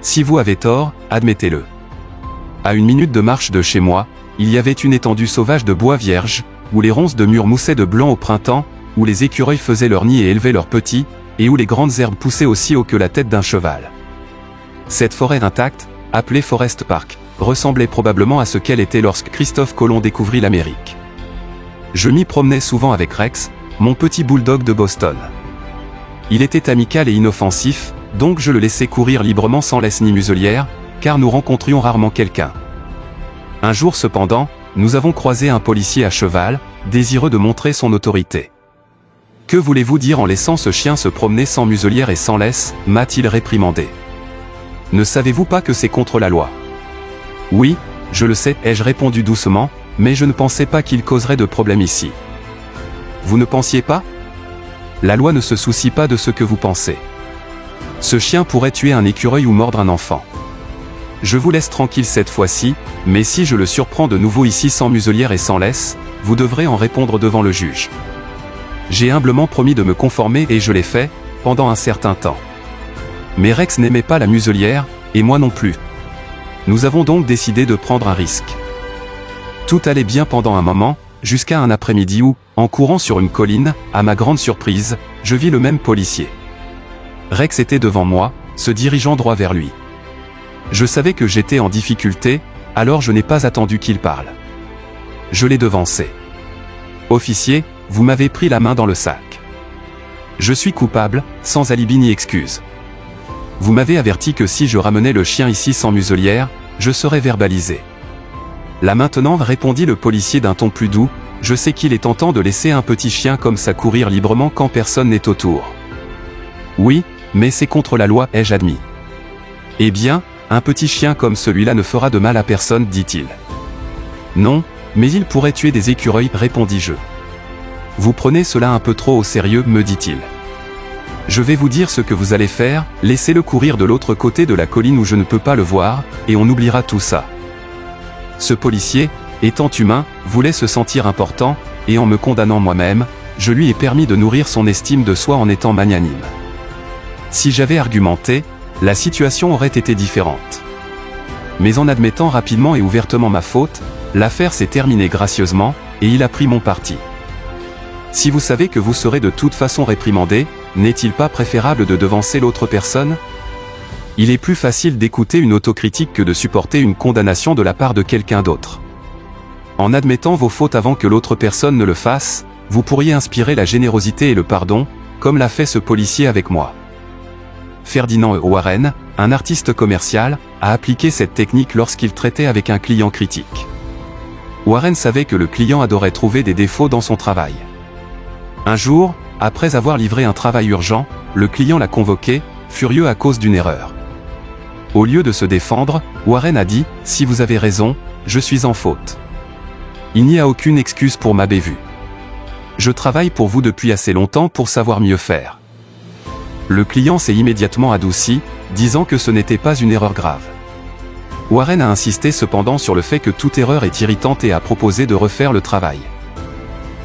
Si vous avez tort, admettez-le. À 1 minute de marche de chez moi, il y avait une étendue sauvage de bois vierge, où les ronces de murs moussaient de blanc au printemps, où les écureuils faisaient leur nid et élevaient leurs petits, et où les grandes herbes poussaient aussi haut que la tête d'un cheval. Cette forêt intacte, appelée Forest Park, ressemblait probablement à ce qu'elle était lorsque Christophe Colomb découvrit l'Amérique. Je m'y promenais souvent avec Rex, mon petit bulldog de Boston. Il était amical et inoffensif, donc je le laissais courir librement sans laisse ni muselière, car nous rencontrions rarement quelqu'un. Un jour cependant, nous avons croisé un policier à cheval, désireux de montrer son autorité. « Que voulez-vous dire en laissant ce chien se promener sans muselière et sans laisse » m'a-t-il réprimandé. « Ne savez-vous pas que c'est contre la loi ?»« Oui, je le sais » ai-je répondu doucement, mais je ne pensais pas qu'il causerait de problème ici. « Vous ne pensiez pas ? La loi ne se soucie pas de ce que vous pensez. Ce chien pourrait tuer un écureuil ou mordre un enfant. Je vous laisse tranquille cette fois-ci, mais si je le surprends de nouveau ici sans muselière et sans laisse, vous devrez en répondre devant le juge. » J'ai humblement promis de me conformer et je l'ai fait, pendant un certain temps. Mais Rex n'aimait pas la muselière, et moi non plus. Nous avons donc décidé de prendre un risque. Tout allait bien pendant un moment, jusqu'à un après-midi où, en courant sur une colline, à ma grande surprise, je vis le même policier. Rex était devant moi, se dirigeant droit vers lui. Je savais que j'étais en difficulté, alors je n'ai pas attendu qu'il parle. Je l'ai devancé. « Officier, vous m'avez pris la main dans le sac. Je suis coupable, sans alibi ni excuse. Vous m'avez averti que si je ramenais le chien ici sans muselière, je serais verbalisé. » Là maintenant, répondit le policier d'un ton plus doux, je sais qu'il est tentant de laisser un petit chien comme ça courir librement quand personne n'est autour. Oui, mais c'est contre la loi, ai-je admis. Eh bien, un petit chien comme celui-là ne fera de mal à personne, dit-il. Non, mais il pourrait tuer des écureuils, répondis-je. Vous prenez cela un peu trop au sérieux, me dit-il. Je vais vous dire ce que vous allez faire, laissez-le courir de l'autre côté de la colline où je ne peux pas le voir, et on oubliera tout ça. Ce policier, étant humain, voulait se sentir important, et en me condamnant moi-même, je lui ai permis de nourrir son estime de soi en étant magnanime. Si j'avais argumenté, la situation aurait été différente. Mais en admettant rapidement et ouvertement ma faute, l'affaire s'est terminée gracieusement, et il a pris mon parti. Si vous savez que vous serez de toute façon réprimandé, n'est-il pas préférable de devancer l'autre personne ? Il est plus facile d'écouter une autocritique que de supporter une condamnation de la part de quelqu'un d'autre. En admettant vos fautes avant que l'autre personne ne le fasse, vous pourriez inspirer la générosité et le pardon, comme l'a fait ce policier avec moi. Ferdinand Warren, un artiste commercial, a appliqué cette technique lorsqu'il traitait avec un client critique. Warren savait que le client adorait trouver des défauts dans son travail. Un jour, après avoir livré un travail urgent, le client l'a convoqué, furieux à cause d'une erreur. Au lieu de se défendre, Warren a dit « Si vous avez raison, je suis en faute. Il n'y a aucune excuse pour ma bévue. Je travaille pour vous depuis assez longtemps pour savoir mieux faire. » Le client s'est immédiatement adouci, disant que ce n'était pas une erreur grave. Warren a insisté cependant sur le fait que toute erreur est irritante et a proposé de refaire le travail.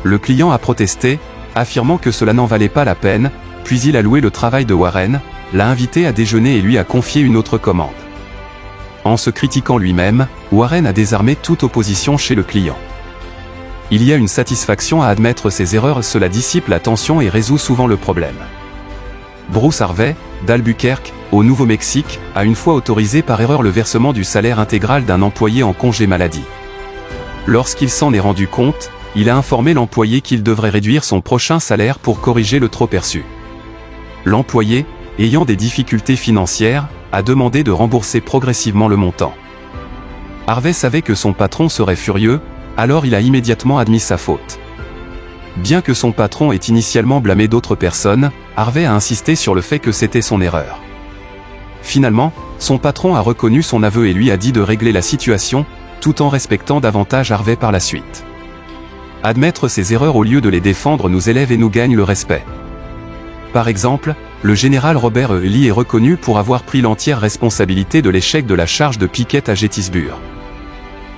Le client a protesté, affirmant que cela n'en valait pas la peine, puis il a loué le travail de Warren, l'a invité à déjeuner et lui a confié une autre commande. En se critiquant lui-même, Warren a désarmé toute opposition chez le client. Il y a une satisfaction à admettre ses erreurs, cela dissipe la tension et résout souvent le problème. Bruce Harvey, d'Albuquerque, au Nouveau-Mexique, a une fois autorisé par erreur le versement du salaire intégral d'un employé en congé maladie. Lorsqu'il s'en est rendu compte, il a informé l'employé qu'il devrait réduire son prochain salaire pour corriger le trop perçu. L'employé, ayant des difficultés financières, a demandé de rembourser progressivement le montant. Harvey savait que son patron serait furieux, alors il a immédiatement admis sa faute. Bien que son patron ait initialement blâmé d'autres personnes, Harvey a insisté sur le fait que c'était son erreur. Finalement, son patron a reconnu son aveu et lui a dit de régler la situation, tout en respectant davantage Harvey par la suite. Admettre ses erreurs au lieu de les défendre nous élève et nous gagne le respect. Par exemple, le général Robert E. Lee est reconnu pour avoir pris l'entière responsabilité de l'échec de la charge de Pickett à Gettysburg.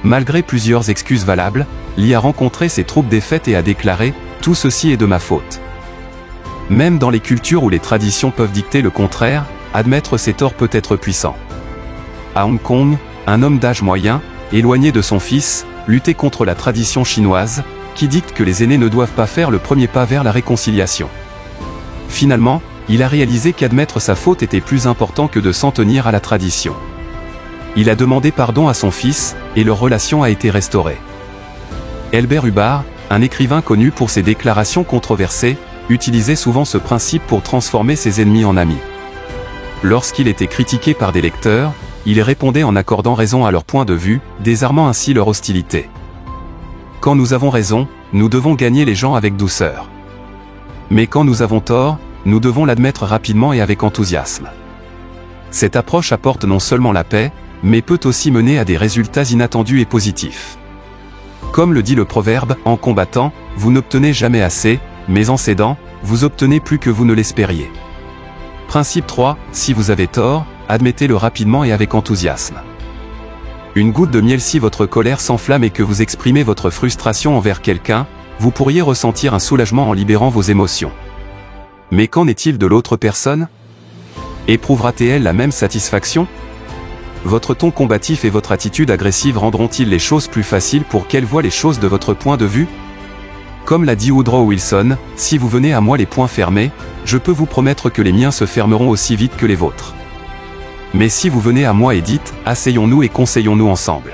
Malgré plusieurs excuses valables, Lee a rencontré ses troupes défaites et a déclaré « Tout ceci est de ma faute ». Même dans les cultures où les traditions peuvent dicter le contraire, admettre ses torts peut être puissant. à Hong Kong, un homme d'âge moyen, éloigné de son fils, luttait contre la tradition chinoise, qui dicte que les aînés ne doivent pas faire le premier pas vers la réconciliation. Finalement, il a réalisé qu'admettre sa faute était plus important que de s'en tenir à la tradition. Il a demandé pardon à son fils, et leur relation a été restaurée. Albert Hubbard, un écrivain connu pour ses déclarations controversées, utilisait souvent ce principe pour transformer ses ennemis en amis. Lorsqu'il était critiqué par des lecteurs, il répondait en accordant raison à leur point de vue, désarmant ainsi leur hostilité. Quand nous avons raison, nous devons gagner les gens avec douceur. Mais quand nous avons tort, nous devons l'admettre rapidement et avec enthousiasme. Cette approche apporte non seulement la paix, mais peut aussi mener à des résultats inattendus et positifs. Comme le dit le proverbe, en combattant, vous n'obtenez jamais assez, mais en cédant, vous obtenez plus que vous ne l'espériez. Principe 3, si vous avez tort, admettez-le rapidement et avec enthousiasme. Une goutte de miel. Si votre colère s'enflamme et que vous exprimez votre frustration envers quelqu'un, vous pourriez ressentir un soulagement en libérant vos émotions. Mais qu'en est-il de l'autre personne? Éprouvera-t-elle la même satisfaction? Votre ton combatif et votre attitude agressive rendront-ils les choses plus faciles pour qu'elle voie les choses de votre point de vue? Comme l'a dit Woodrow Wilson, si vous venez à moi les poings fermés, je peux vous promettre que les miens se fermeront aussi vite que les vôtres. Mais si vous venez à moi et dites, asseyons-nous et conseillons-nous ensemble.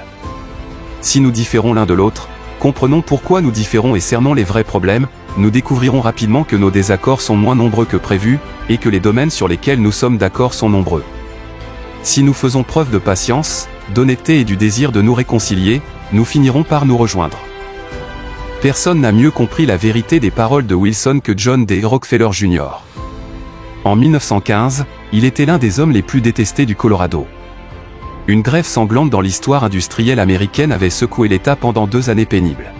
Si nous différons l'un de l'autre, comprenons pourquoi nous différons et cernons les vrais problèmes, nous découvrirons rapidement que nos désaccords sont moins nombreux que prévu, et que les domaines sur lesquels nous sommes d'accord sont nombreux. Si nous faisons preuve de patience, d'honnêteté et du désir de nous réconcilier, nous finirons par nous rejoindre. Personne n'a mieux compris la vérité des paroles de Wilson que John D. Rockefeller Jr. En 1915, il était l'un des hommes les plus détestés du Colorado. Une grève sanglante dans l'histoire industrielle américaine avait secoué l'État pendant 2 années pénibles.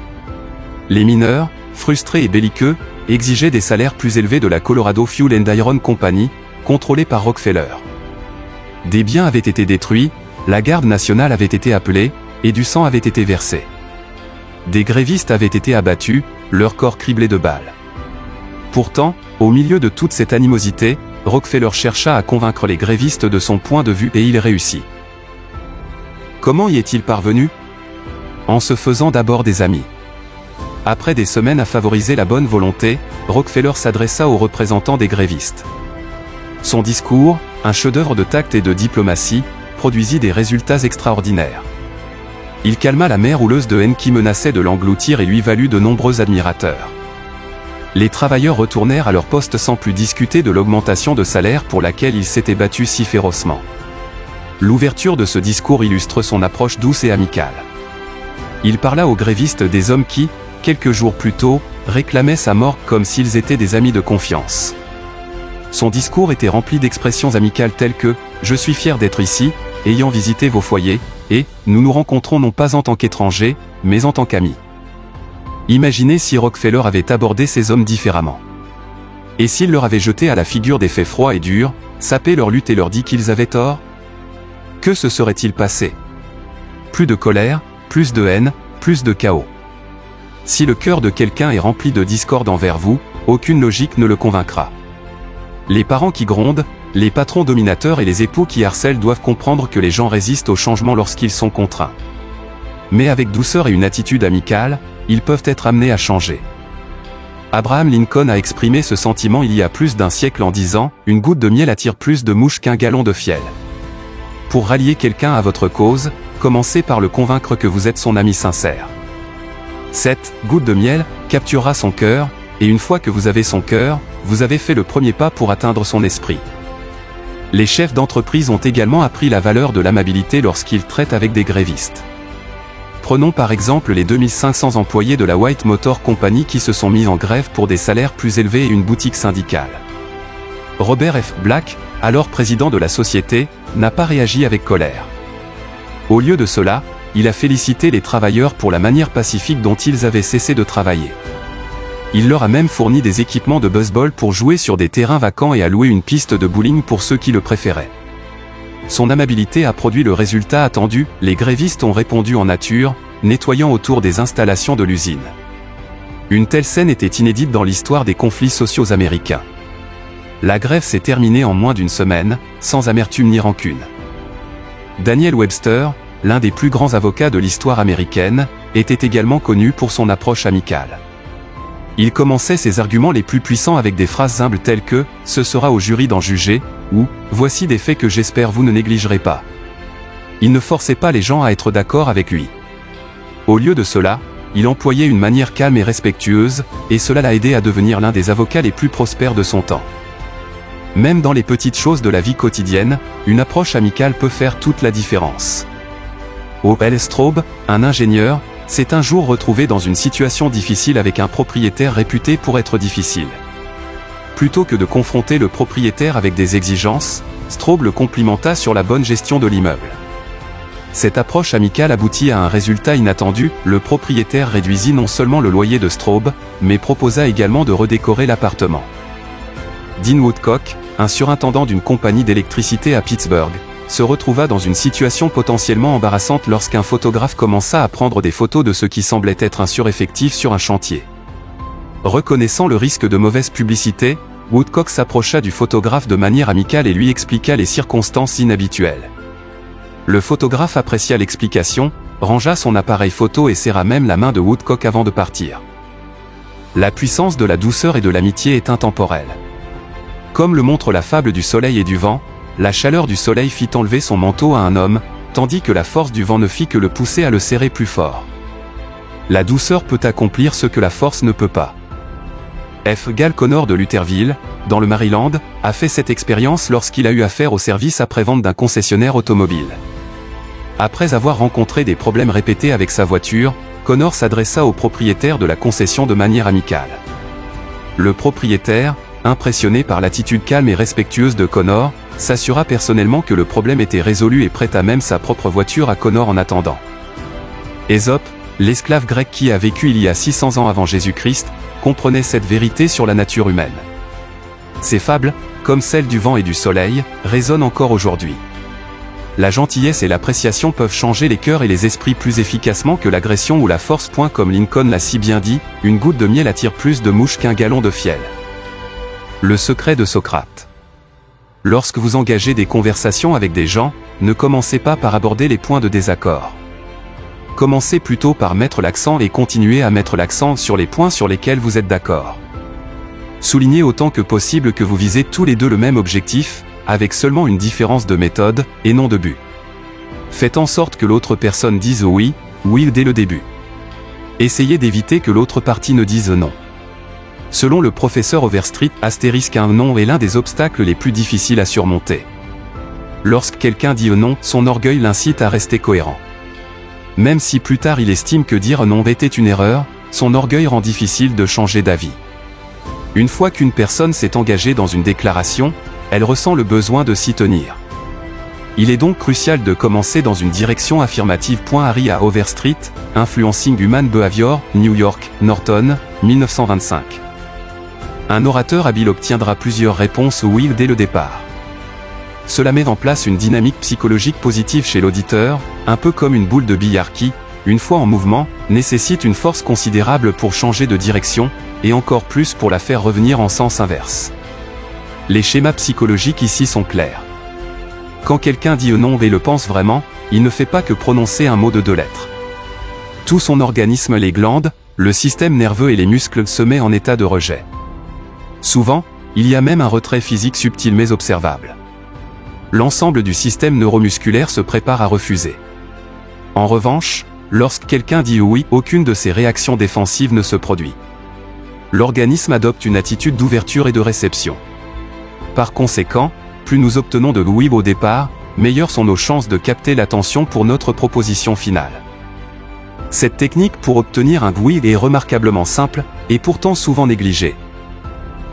Les mineurs, frustrés et belliqueux, exigeaient des salaires plus élevés de la Colorado Fuel and Iron Company, contrôlée par Rockefeller. Des biens avaient été détruits, la garde nationale avait été appelée, et du sang avait été versé. Des grévistes avaient été abattus, leurs corps criblés de balles. Pourtant, au milieu de toute cette animosité, Rockefeller chercha à convaincre les grévistes de son point de vue et il réussit. Comment y est-il parvenu? En se faisant d'abord des amis. Après des semaines à favoriser la bonne volonté, Rockefeller s'adressa aux représentants des grévistes. Son discours, un chef-d'œuvre de tact et de diplomatie, produisit des résultats extraordinaires. Il calma la mer houleuse de haine qui menaçait de l'engloutir et lui valut de nombreux admirateurs. Les travailleurs retournèrent à leur poste sans plus discuter de l'augmentation de salaire pour laquelle ils s'étaient battus si férocement. L'ouverture de ce discours illustre son approche douce et amicale. Il parla aux grévistes des hommes qui, quelques jours plus tôt, réclamaient sa mort comme s'ils étaient des amis de confiance. Son discours était rempli d'expressions amicales telles que « Je suis fier d'être ici, ayant visité vos foyers » et « Nous nous rencontrons non pas en tant qu'étrangers, mais en tant qu'amis ». Imaginez si Rockefeller avait abordé ces hommes différemment. Et s'il leur avait jeté à la figure des faits froids et durs, sapé leur lutte et leur dit qu'ils avaient tort? Que se serait-il passé? Plus de colère, plus de haine, plus de chaos. Si le cœur de quelqu'un est rempli de discorde envers vous, aucune logique ne le convaincra. Les parents qui grondent, les patrons dominateurs et les époux qui harcèlent doivent comprendre que les gens résistent au changement lorsqu'ils sont contraints. Mais avec douceur et une attitude amicale, ils peuvent être amenés à changer. Abraham Lincoln a exprimé ce sentiment il y a plus d'un siècle en disant « Une goutte de miel attire plus de mouches qu'un gallon de fiel ». Pour rallier quelqu'un à votre cause, commencez par le convaincre que vous êtes son ami sincère. Cette goutte de miel capturera son cœur, et une fois que vous avez son cœur, vous avez fait le premier pas pour atteindre son esprit. Les chefs d'entreprise ont également appris la valeur de l'amabilité lorsqu'ils traitent avec des grévistes. Prenons par exemple les 2500 employés de la White Motor Company qui se sont mis en grève pour des salaires plus élevés et une boutique syndicale. Robert F. Black, alors président de la société, n'a pas réagi avec colère. Au lieu de cela, il a félicité les travailleurs pour la manière pacifique dont ils avaient cessé de travailler. Il leur a même fourni des équipements de baseball pour jouer sur des terrains vacants et a loué une piste de bowling pour ceux qui le préféraient. Son amabilité a produit le résultat attendu, les grévistes ont répondu en nature, nettoyant autour des installations de l'usine. Une telle scène était inédite dans l'histoire des conflits sociaux américains. La grève s'est terminée en moins d'une semaine, sans amertume ni rancune. Daniel Webster, l'un des plus grands avocats de l'histoire américaine, était également connu pour son approche amicale. Il commençait ses arguments les plus puissants avec des phrases humbles telles que « ce sera au jury d'en juger » ou « voici des faits que j'espère vous ne négligerez pas ». Il ne forçait pas les gens à être d'accord avec lui. Au lieu de cela, il employait une manière calme et respectueuse, et cela l'a aidé à devenir l'un des avocats les plus prospères de son temps. Même dans les petites choses de la vie quotidienne, une approche amicale peut faire toute la différence. O.L. Straub, un ingénieur, s'est un jour retrouvé dans une situation difficile avec un propriétaire réputé pour être difficile. Plutôt que de confronter le propriétaire avec des exigences, Straub le complimenta sur la bonne gestion de l'immeuble. Cette approche amicale aboutit à un résultat inattendu, le propriétaire réduisit non seulement le loyer de Straub, mais proposa également de redécorer l'appartement. Dean Woodcock, un surintendant d'une compagnie d'électricité à Pittsburgh, se retrouva dans une situation potentiellement embarrassante lorsqu'un photographe commença à prendre des photos de ce qui semblait être un sureffectif sur un chantier. Reconnaissant le risque de mauvaise publicité, Woodcock s'approcha du photographe de manière amicale et lui expliqua les circonstances inhabituelles. Le photographe apprécia l'explication, rangea son appareil photo et serra même la main de Woodcock avant de partir. La puissance de la douceur et de l'amitié est intemporelle. Comme le montre la fable du soleil et du vent, la chaleur du soleil fit enlever son manteau à un homme, tandis que la force du vent ne fit que le pousser à le serrer plus fort. La douceur peut accomplir ce que la force ne peut pas. F. Gale Connor de Lutherville, dans le Maryland, a fait cette expérience lorsqu'il a eu affaire au service après-vente d'un concessionnaire automobile. Après avoir rencontré des problèmes répétés avec sa voiture, Connor s'adressa au propriétaire de la concession de manière amicale. Le propriétaire, impressionné par l'attitude calme et respectueuse de Connor, s'assura personnellement que le problème était résolu et prêta même sa propre voiture à Connor en attendant. Ésope, l'esclave grec qui a vécu il y a 600 ans avant Jésus-Christ, comprenait cette vérité sur la nature humaine. Ces fables, comme celles du vent et du soleil, résonnent encore aujourd'hui. La gentillesse et l'appréciation peuvent changer les cœurs et les esprits plus efficacement que l'agression ou la force. Comme Lincoln l'a si bien dit, une goutte de miel attire plus de mouches qu'un gallon de fiel. Le secret de Socrate. Lorsque vous engagez des conversations avec des gens, ne commencez pas par aborder les points de désaccord. Commencez plutôt par mettre l'accent et continuez à mettre l'accent sur les points sur lesquels vous êtes d'accord. Soulignez autant que possible que vous visez tous les deux le même objectif, avec seulement une différence de méthode, et non de but. Faites en sorte que l'autre personne dise oui dès le début. Essayez d'éviter que l'autre partie ne dise non. Selon le professeur Overstreet, un non est l'un des obstacles les plus difficiles à surmonter. Lorsque quelqu'un dit non, son orgueil l'incite à rester cohérent. Même si plus tard il estime que dire non était une erreur, son orgueil rend difficile de changer d'avis. Une fois qu'une personne s'est engagée dans une déclaration, elle ressent le besoin de s'y tenir. Il est donc crucial de commencer dans une direction affirmative. Harry A. Overstreet, Influencing Human Behavior, New York, Norton, 1925. Un orateur habile obtiendra plusieurs réponses oui dès le départ. Cela met en place une dynamique psychologique positive chez l'auditeur, un peu comme une boule de billard qui, une fois en mouvement, nécessite une force considérable pour changer de direction, et encore plus pour la faire revenir en sens inverse. Les schémas psychologiques ici sont clairs. Quand quelqu'un dit non et le pense vraiment, il ne fait pas que prononcer un mot de 2 lettres. Tout son organisme, les glandes, le système nerveux et les muscles se met en état de rejet. Souvent, il y a même un retrait physique subtil mais observable. L'ensemble du système neuromusculaire se prépare à refuser. En revanche, lorsque quelqu'un dit oui, aucune de ces réactions défensives ne se produit. L'organisme adopte une attitude d'ouverture et de réception. Par conséquent, plus nous obtenons de oui au départ, meilleures sont nos chances de capter l'attention pour notre proposition finale. Cette technique pour obtenir un oui est remarquablement simple, et pourtant souvent négligée.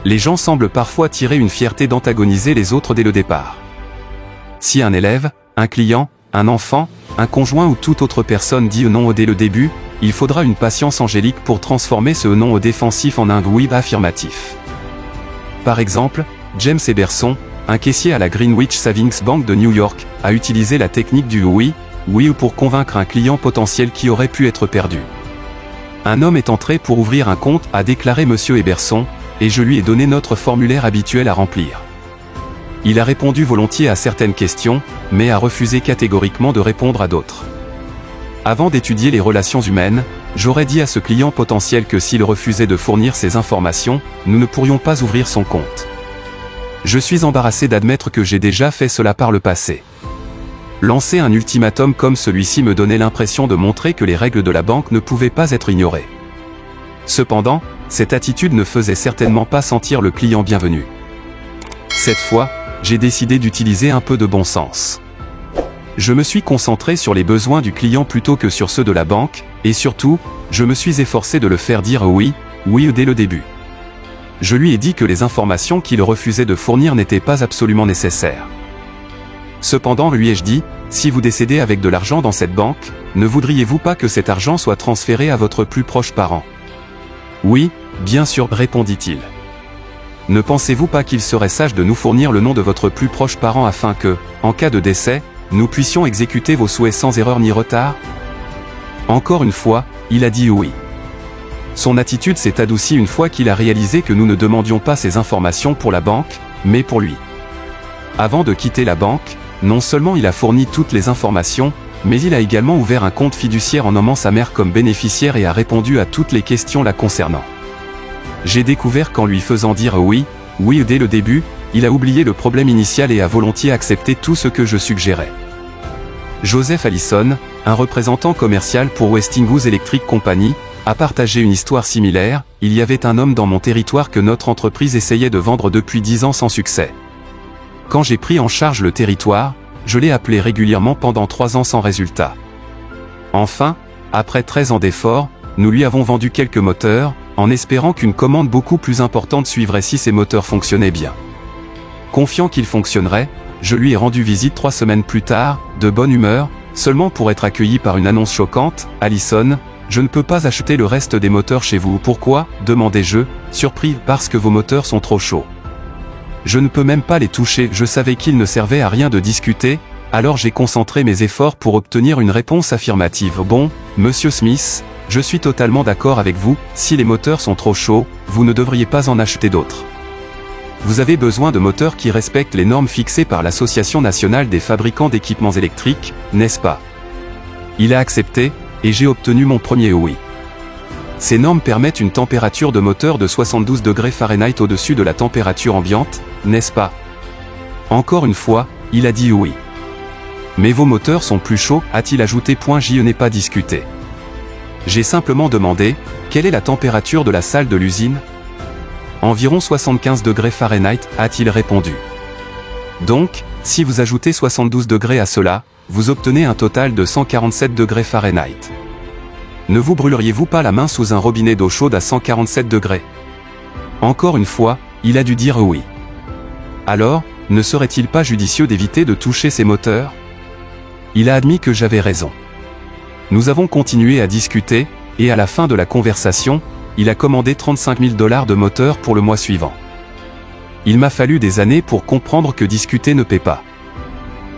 Les gens semblent parfois tirer une fierté d'antagoniser les autres dès le départ. Si un élève, un client, un enfant, un conjoint ou toute autre personne dit non dès le début, il faudra une patience angélique pour transformer ce non défensif en un oui affirmatif. Par exemple, James Eberson, un caissier à la Greenwich Savings Bank de New York, a utilisé la technique du oui pour convaincre un client potentiel qui aurait pu être perdu. Un homme est entré pour ouvrir un compte, a déclaré Monsieur Eberson, et je lui ai donné notre formulaire habituel à remplir. Il a répondu volontiers à certaines questions, mais a refusé catégoriquement de répondre à d'autres. Avant d'étudier les relations humaines, j'aurais dit à ce client potentiel que s'il refusait de fournir ces informations, nous ne pourrions pas ouvrir son compte. Je suis embarrassé d'admettre que j'ai déjà fait cela par le passé. Lancer un ultimatum comme celui-ci me donnait l'impression de montrer que les règles de la banque ne pouvaient pas être ignorées. Cependant, cette attitude ne faisait certainement pas sentir le client bienvenu. Cette fois, j'ai décidé d'utiliser un peu de bon sens. Je me suis concentré sur les besoins du client plutôt que sur ceux de la banque, et surtout, je me suis efforcé de le faire dire oui dès le début. Je lui ai dit que les informations qu'il refusait de fournir n'étaient pas absolument nécessaires. Cependant, lui ai-je dit, si vous décédez avec de l'argent dans cette banque, ne voudriez-vous pas que cet argent soit transféré à votre plus proche parent? Oui, bien sûr, répondit-il. Ne pensez-vous pas qu'il serait sage de nous fournir le nom de votre plus proche parent afin que, en cas de décès, nous puissions exécuter vos souhaits sans erreur ni retard? Encore une fois, il a dit oui. Son attitude s'est adoucie une fois qu'il a réalisé que nous ne demandions pas ces informations pour la banque, mais pour lui. Avant de quitter la banque, non seulement il a fourni toutes les informations, mais il a également ouvert un compte fiduciaire en nommant sa mère comme bénéficiaire et a répondu à toutes les questions la concernant. J'ai découvert qu'en lui faisant dire oui dès le début, il a oublié le problème initial et a volontiers accepté tout ce que je suggérais. Joseph Allison, un représentant commercial pour Westinghouse Electric Company, a partagé une histoire similaire. Il y avait un homme dans mon territoire que notre entreprise essayait de vendre depuis 10 ans sans succès. Quand j'ai pris en charge le territoire, je l'ai appelé régulièrement pendant 3 ans sans résultat. Enfin, après 13 ans d'efforts, nous lui avons vendu quelques moteurs, en espérant qu'une commande beaucoup plus importante suivrait si ces moteurs fonctionnaient bien. Confiant qu'ils fonctionneraient, je lui ai rendu visite 3 semaines plus tard, de bonne humeur, seulement pour être accueilli par une annonce choquante. Allison, je ne peux pas acheter le reste des moteurs chez vous. Pourquoi? Demandai-je, surpris. Parce que vos moteurs sont trop chauds. Je ne peux même pas les toucher. Je savais qu'il ne servait à rien de discuter, alors j'ai concentré mes efforts pour obtenir une réponse affirmative. Bon, Monsieur Smith, je suis totalement d'accord avec vous, si les moteurs sont trop chauds, vous ne devriez pas en acheter d'autres. Vous avez besoin de moteurs qui respectent les normes fixées par l'Association nationale des fabricants d'équipements électriques, n'est-ce pas? Il a accepté, et j'ai obtenu mon premier oui. Ces normes permettent une température de moteur de 72 degrés Fahrenheit au-dessus de la température ambiante, n'est-ce pas? Encore une fois, il a dit oui. Mais vos moteurs sont plus chauds, a-t-il ajouté. J'y n'ai pas discuté. J'ai simplement demandé, quelle est la température de la salle de l'usine? Environ 75 degrés Fahrenheit, a-t-il répondu. Donc, si vous ajoutez 72 degrés à cela, vous obtenez un total de 147 degrés Fahrenheit. Ne vous brûleriez-vous pas la main sous un robinet d'eau chaude à 147 degrés? Encore une fois, il a dû dire oui. Alors, ne serait-il pas judicieux d'éviter de toucher ces moteurs? Il a admis que j'avais raison. Nous avons continué à discuter, et à la fin de la conversation, il a commandé 35 000 $ de moteur pour le mois suivant. Il m'a fallu des années pour comprendre que discuter ne paie pas.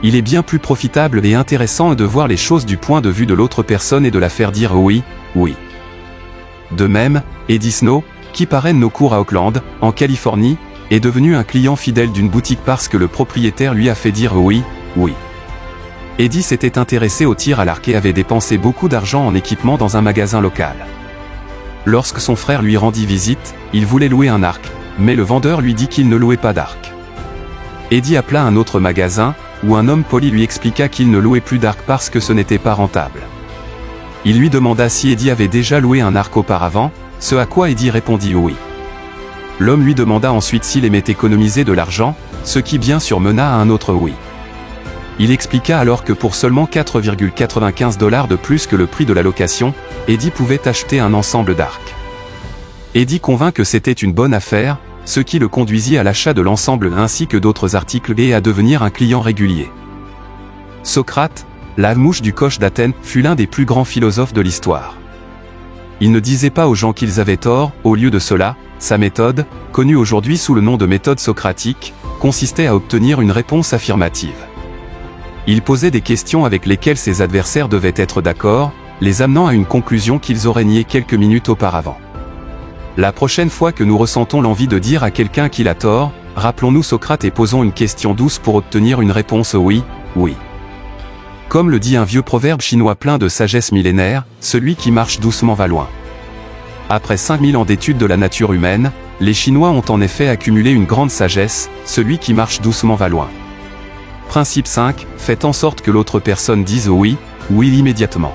Il est bien plus profitable et intéressant de voir les choses du point de vue de l'autre personne et de la faire dire oui. De même, Eddie Snow, qui parraine nos cours à Oakland, en Californie, est devenu un client fidèle d'une boutique parce que le propriétaire lui a fait dire oui. Eddie s'était intéressé au tir à l'arc et avait dépensé beaucoup d'argent en équipement dans un magasin local. Lorsque son frère lui rendit visite, il voulait louer un arc, mais le vendeur lui dit qu'il ne louait pas d'arc. Eddie appela un autre magasin, où un homme poli lui expliqua qu'il ne louait plus d'arc parce que ce n'était pas rentable. Il lui demanda si Eddie avait déjà loué un arc auparavant, ce à quoi Eddie répondit oui. L'homme lui demanda ensuite s'il aimait économiser de l'argent, ce qui bien sûr mena à un autre oui. Il expliqua alors que pour seulement 4,95 $ de plus que le prix de la location, Eddie pouvait acheter un ensemble d'arcs. Eddie convint que c'était une bonne affaire, ce qui le conduisit à l'achat de l'ensemble ainsi que d'autres articles et à devenir un client régulier. Socrate, la mouche du coche d'Athènes, fut l'un des plus grands philosophes de l'histoire. Il ne disait pas aux gens qu'ils avaient tort. Au lieu de cela, sa méthode, connue aujourd'hui sous le nom de méthode socratique, consistait à obtenir une réponse affirmative. Il posait des questions avec lesquelles ses adversaires devaient être d'accord, les amenant à une conclusion qu'ils auraient niée quelques minutes auparavant. La prochaine fois que nous ressentons l'envie de dire à quelqu'un qu'il a tort, rappelons-nous Socrate et posons une question douce pour obtenir une réponse oui, oui. Comme le dit un vieux proverbe chinois plein de sagesse millénaire, celui qui marche doucement va loin. Après 5000 ans d'études de la nature humaine, les Chinois ont en effet accumulé une grande sagesse, celui qui marche doucement va loin. Principe 5, faites en sorte que l'autre personne dise oui, oui immédiatement.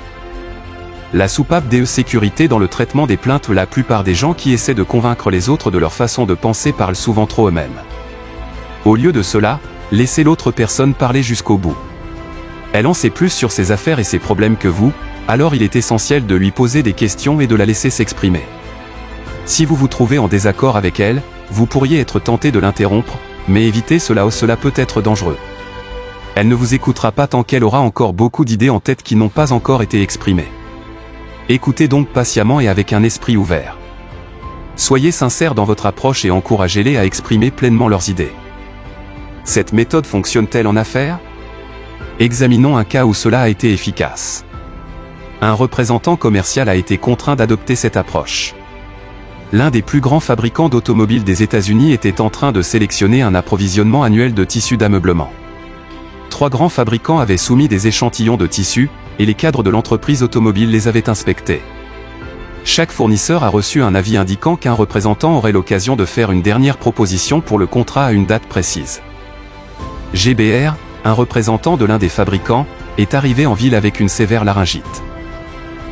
La soupape de sécurité dans le traitement des plaintes. La plupart des gens qui essaient de convaincre les autres de leur façon de penser parlent souvent trop eux-mêmes. Au lieu de cela, laissez l'autre personne parler jusqu'au bout. Elle en sait plus sur ses affaires et ses problèmes que vous, alors il est essentiel de lui poser des questions et de la laisser s'exprimer. Si vous vous trouvez en désaccord avec elle, vous pourriez être tenté de l'interrompre, mais évitez cela ou cela peut être dangereux. Elle ne vous écoutera pas tant qu'elle aura encore beaucoup d'idées en tête qui n'ont pas encore été exprimées. Écoutez donc patiemment et avec un esprit ouvert. Soyez sincère dans votre approche et encouragez-les à exprimer pleinement leurs idées. Cette méthode fonctionne-t-elle en affaires? Examinons un cas où cela a été efficace. Un représentant commercial a été contraint d'adopter cette approche. L'un des plus grands fabricants d'automobiles des États-Unis était en train de sélectionner un approvisionnement annuel de tissus d'ameublement. 3 grands fabricants avaient soumis des échantillons de tissus, et les cadres de l'entreprise automobile les avaient inspectés. Chaque fournisseur a reçu un avis indiquant qu'un représentant aurait l'occasion de faire une dernière proposition pour le contrat à une date précise. GBR, un représentant de l'un des fabricants, est arrivé en ville avec une sévère laryngite.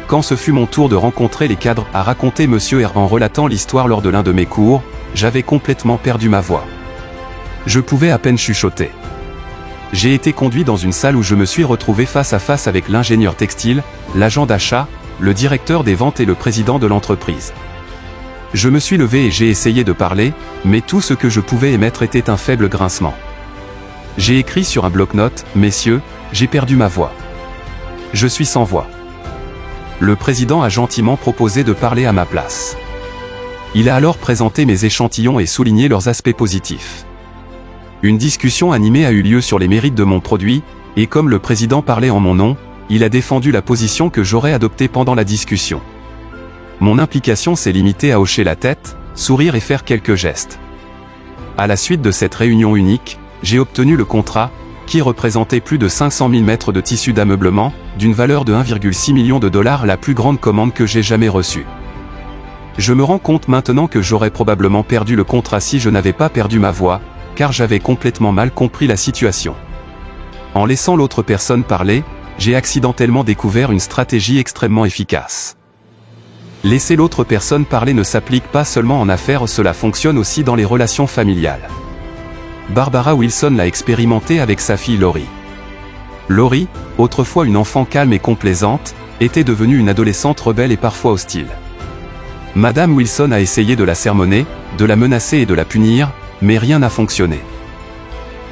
Quand ce fut mon tour de rencontrer les cadres, a raconté Monsieur R en relatant l'histoire lors de l'un de mes cours, j'avais complètement perdu ma voix. Je pouvais à peine chuchoter. J'ai été conduit dans une salle où je me suis retrouvé face à face avec l'ingénieur textile, l'agent d'achat, le directeur des ventes et le président de l'entreprise. Je me suis levé et j'ai essayé de parler, mais tout ce que je pouvais émettre était un faible grincement. J'ai écrit sur un bloc-notes, « Messieurs, j'ai perdu ma voix. Je suis sans voix. » Le président a gentiment proposé de parler à ma place. Il a alors présenté mes échantillons et souligné leurs aspects positifs. Une discussion animée a eu lieu sur les mérites de mon produit, et comme le président parlait en mon nom, il a défendu la position que j'aurais adoptée pendant la discussion. Mon implication s'est limitée à hocher la tête, sourire et faire quelques gestes. À la suite de cette réunion unique, j'ai obtenu le contrat, qui représentait plus de 500 000 mètres de tissu d'ameublement, d'une valeur de 1,6 million de dollars, la plus grande commande que j'ai jamais reçue. Je me rends compte maintenant que j'aurais probablement perdu le contrat si je n'avais pas perdu ma voix, car j'avais complètement mal compris la situation. En laissant l'autre personne parler, j'ai accidentellement découvert une stratégie extrêmement efficace. Laisser l'autre personne parler ne s'applique pas seulement en affaires, cela fonctionne aussi dans les relations familiales. Barbara Wilson l'a expérimenté avec sa fille Laurie. Laurie, autrefois une enfant calme et complaisante, était devenue une adolescente rebelle et parfois hostile. Madame Wilson a essayé de la sermonner, de la menacer et de la punir, mais rien n'a fonctionné.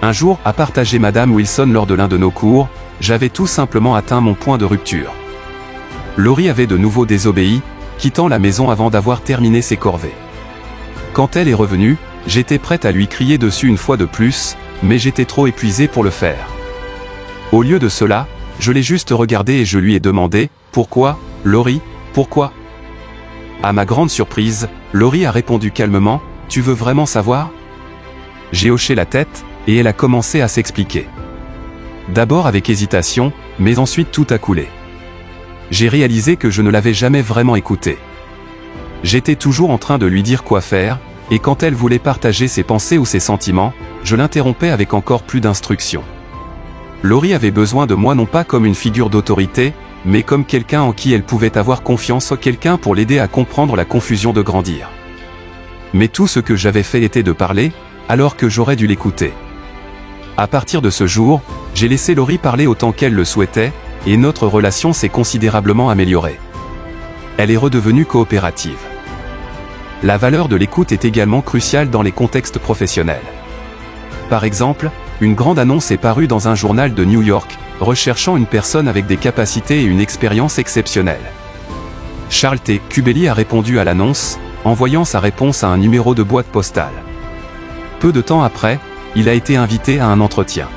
Un jour, a partagé Madame Wilson lors de l'un de nos cours, j'avais tout simplement atteint mon point de rupture. Laurie avait de nouveau désobéi, quittant la maison avant d'avoir terminé ses corvées. Quand elle est revenue, j'étais prête à lui crier dessus une fois de plus, mais j'étais trop épuisé pour le faire. Au lieu de cela, je l'ai juste regardée et je lui ai demandé, « Pourquoi, Laurie, pourquoi ?» À ma grande surprise, Laurie a répondu calmement, « Tu veux vraiment savoir ?» J'ai hoché la tête, et elle a commencé à s'expliquer. D'abord avec hésitation, mais ensuite tout a coulé. J'ai réalisé que je ne l'avais jamais vraiment écoutée. J'étais toujours en train de lui dire quoi faire, et quand elle voulait partager ses pensées ou ses sentiments, je l'interrompais avec encore plus d'instructions. Laurie avait besoin de moi non pas comme une figure d'autorité, mais comme quelqu'un en qui elle pouvait avoir confiance, quelqu'un pour l'aider à comprendre la confusion de grandir. Mais tout ce que j'avais fait était de parler, alors que j'aurais dû l'écouter. À partir de ce jour, j'ai laissé Laurie parler autant qu'elle le souhaitait, et notre relation s'est considérablement améliorée. Elle est redevenue coopérative. La valeur de l'écoute est également cruciale dans les contextes professionnels. Par exemple, une grande annonce est parue dans un journal de New York, recherchant une personne avec des capacités et une expérience exceptionnelles. Charles T. Cubelli a répondu à l'annonce, envoyant sa réponse à un numéro de boîte postale. Peu de temps après, il a été invité à un entretien.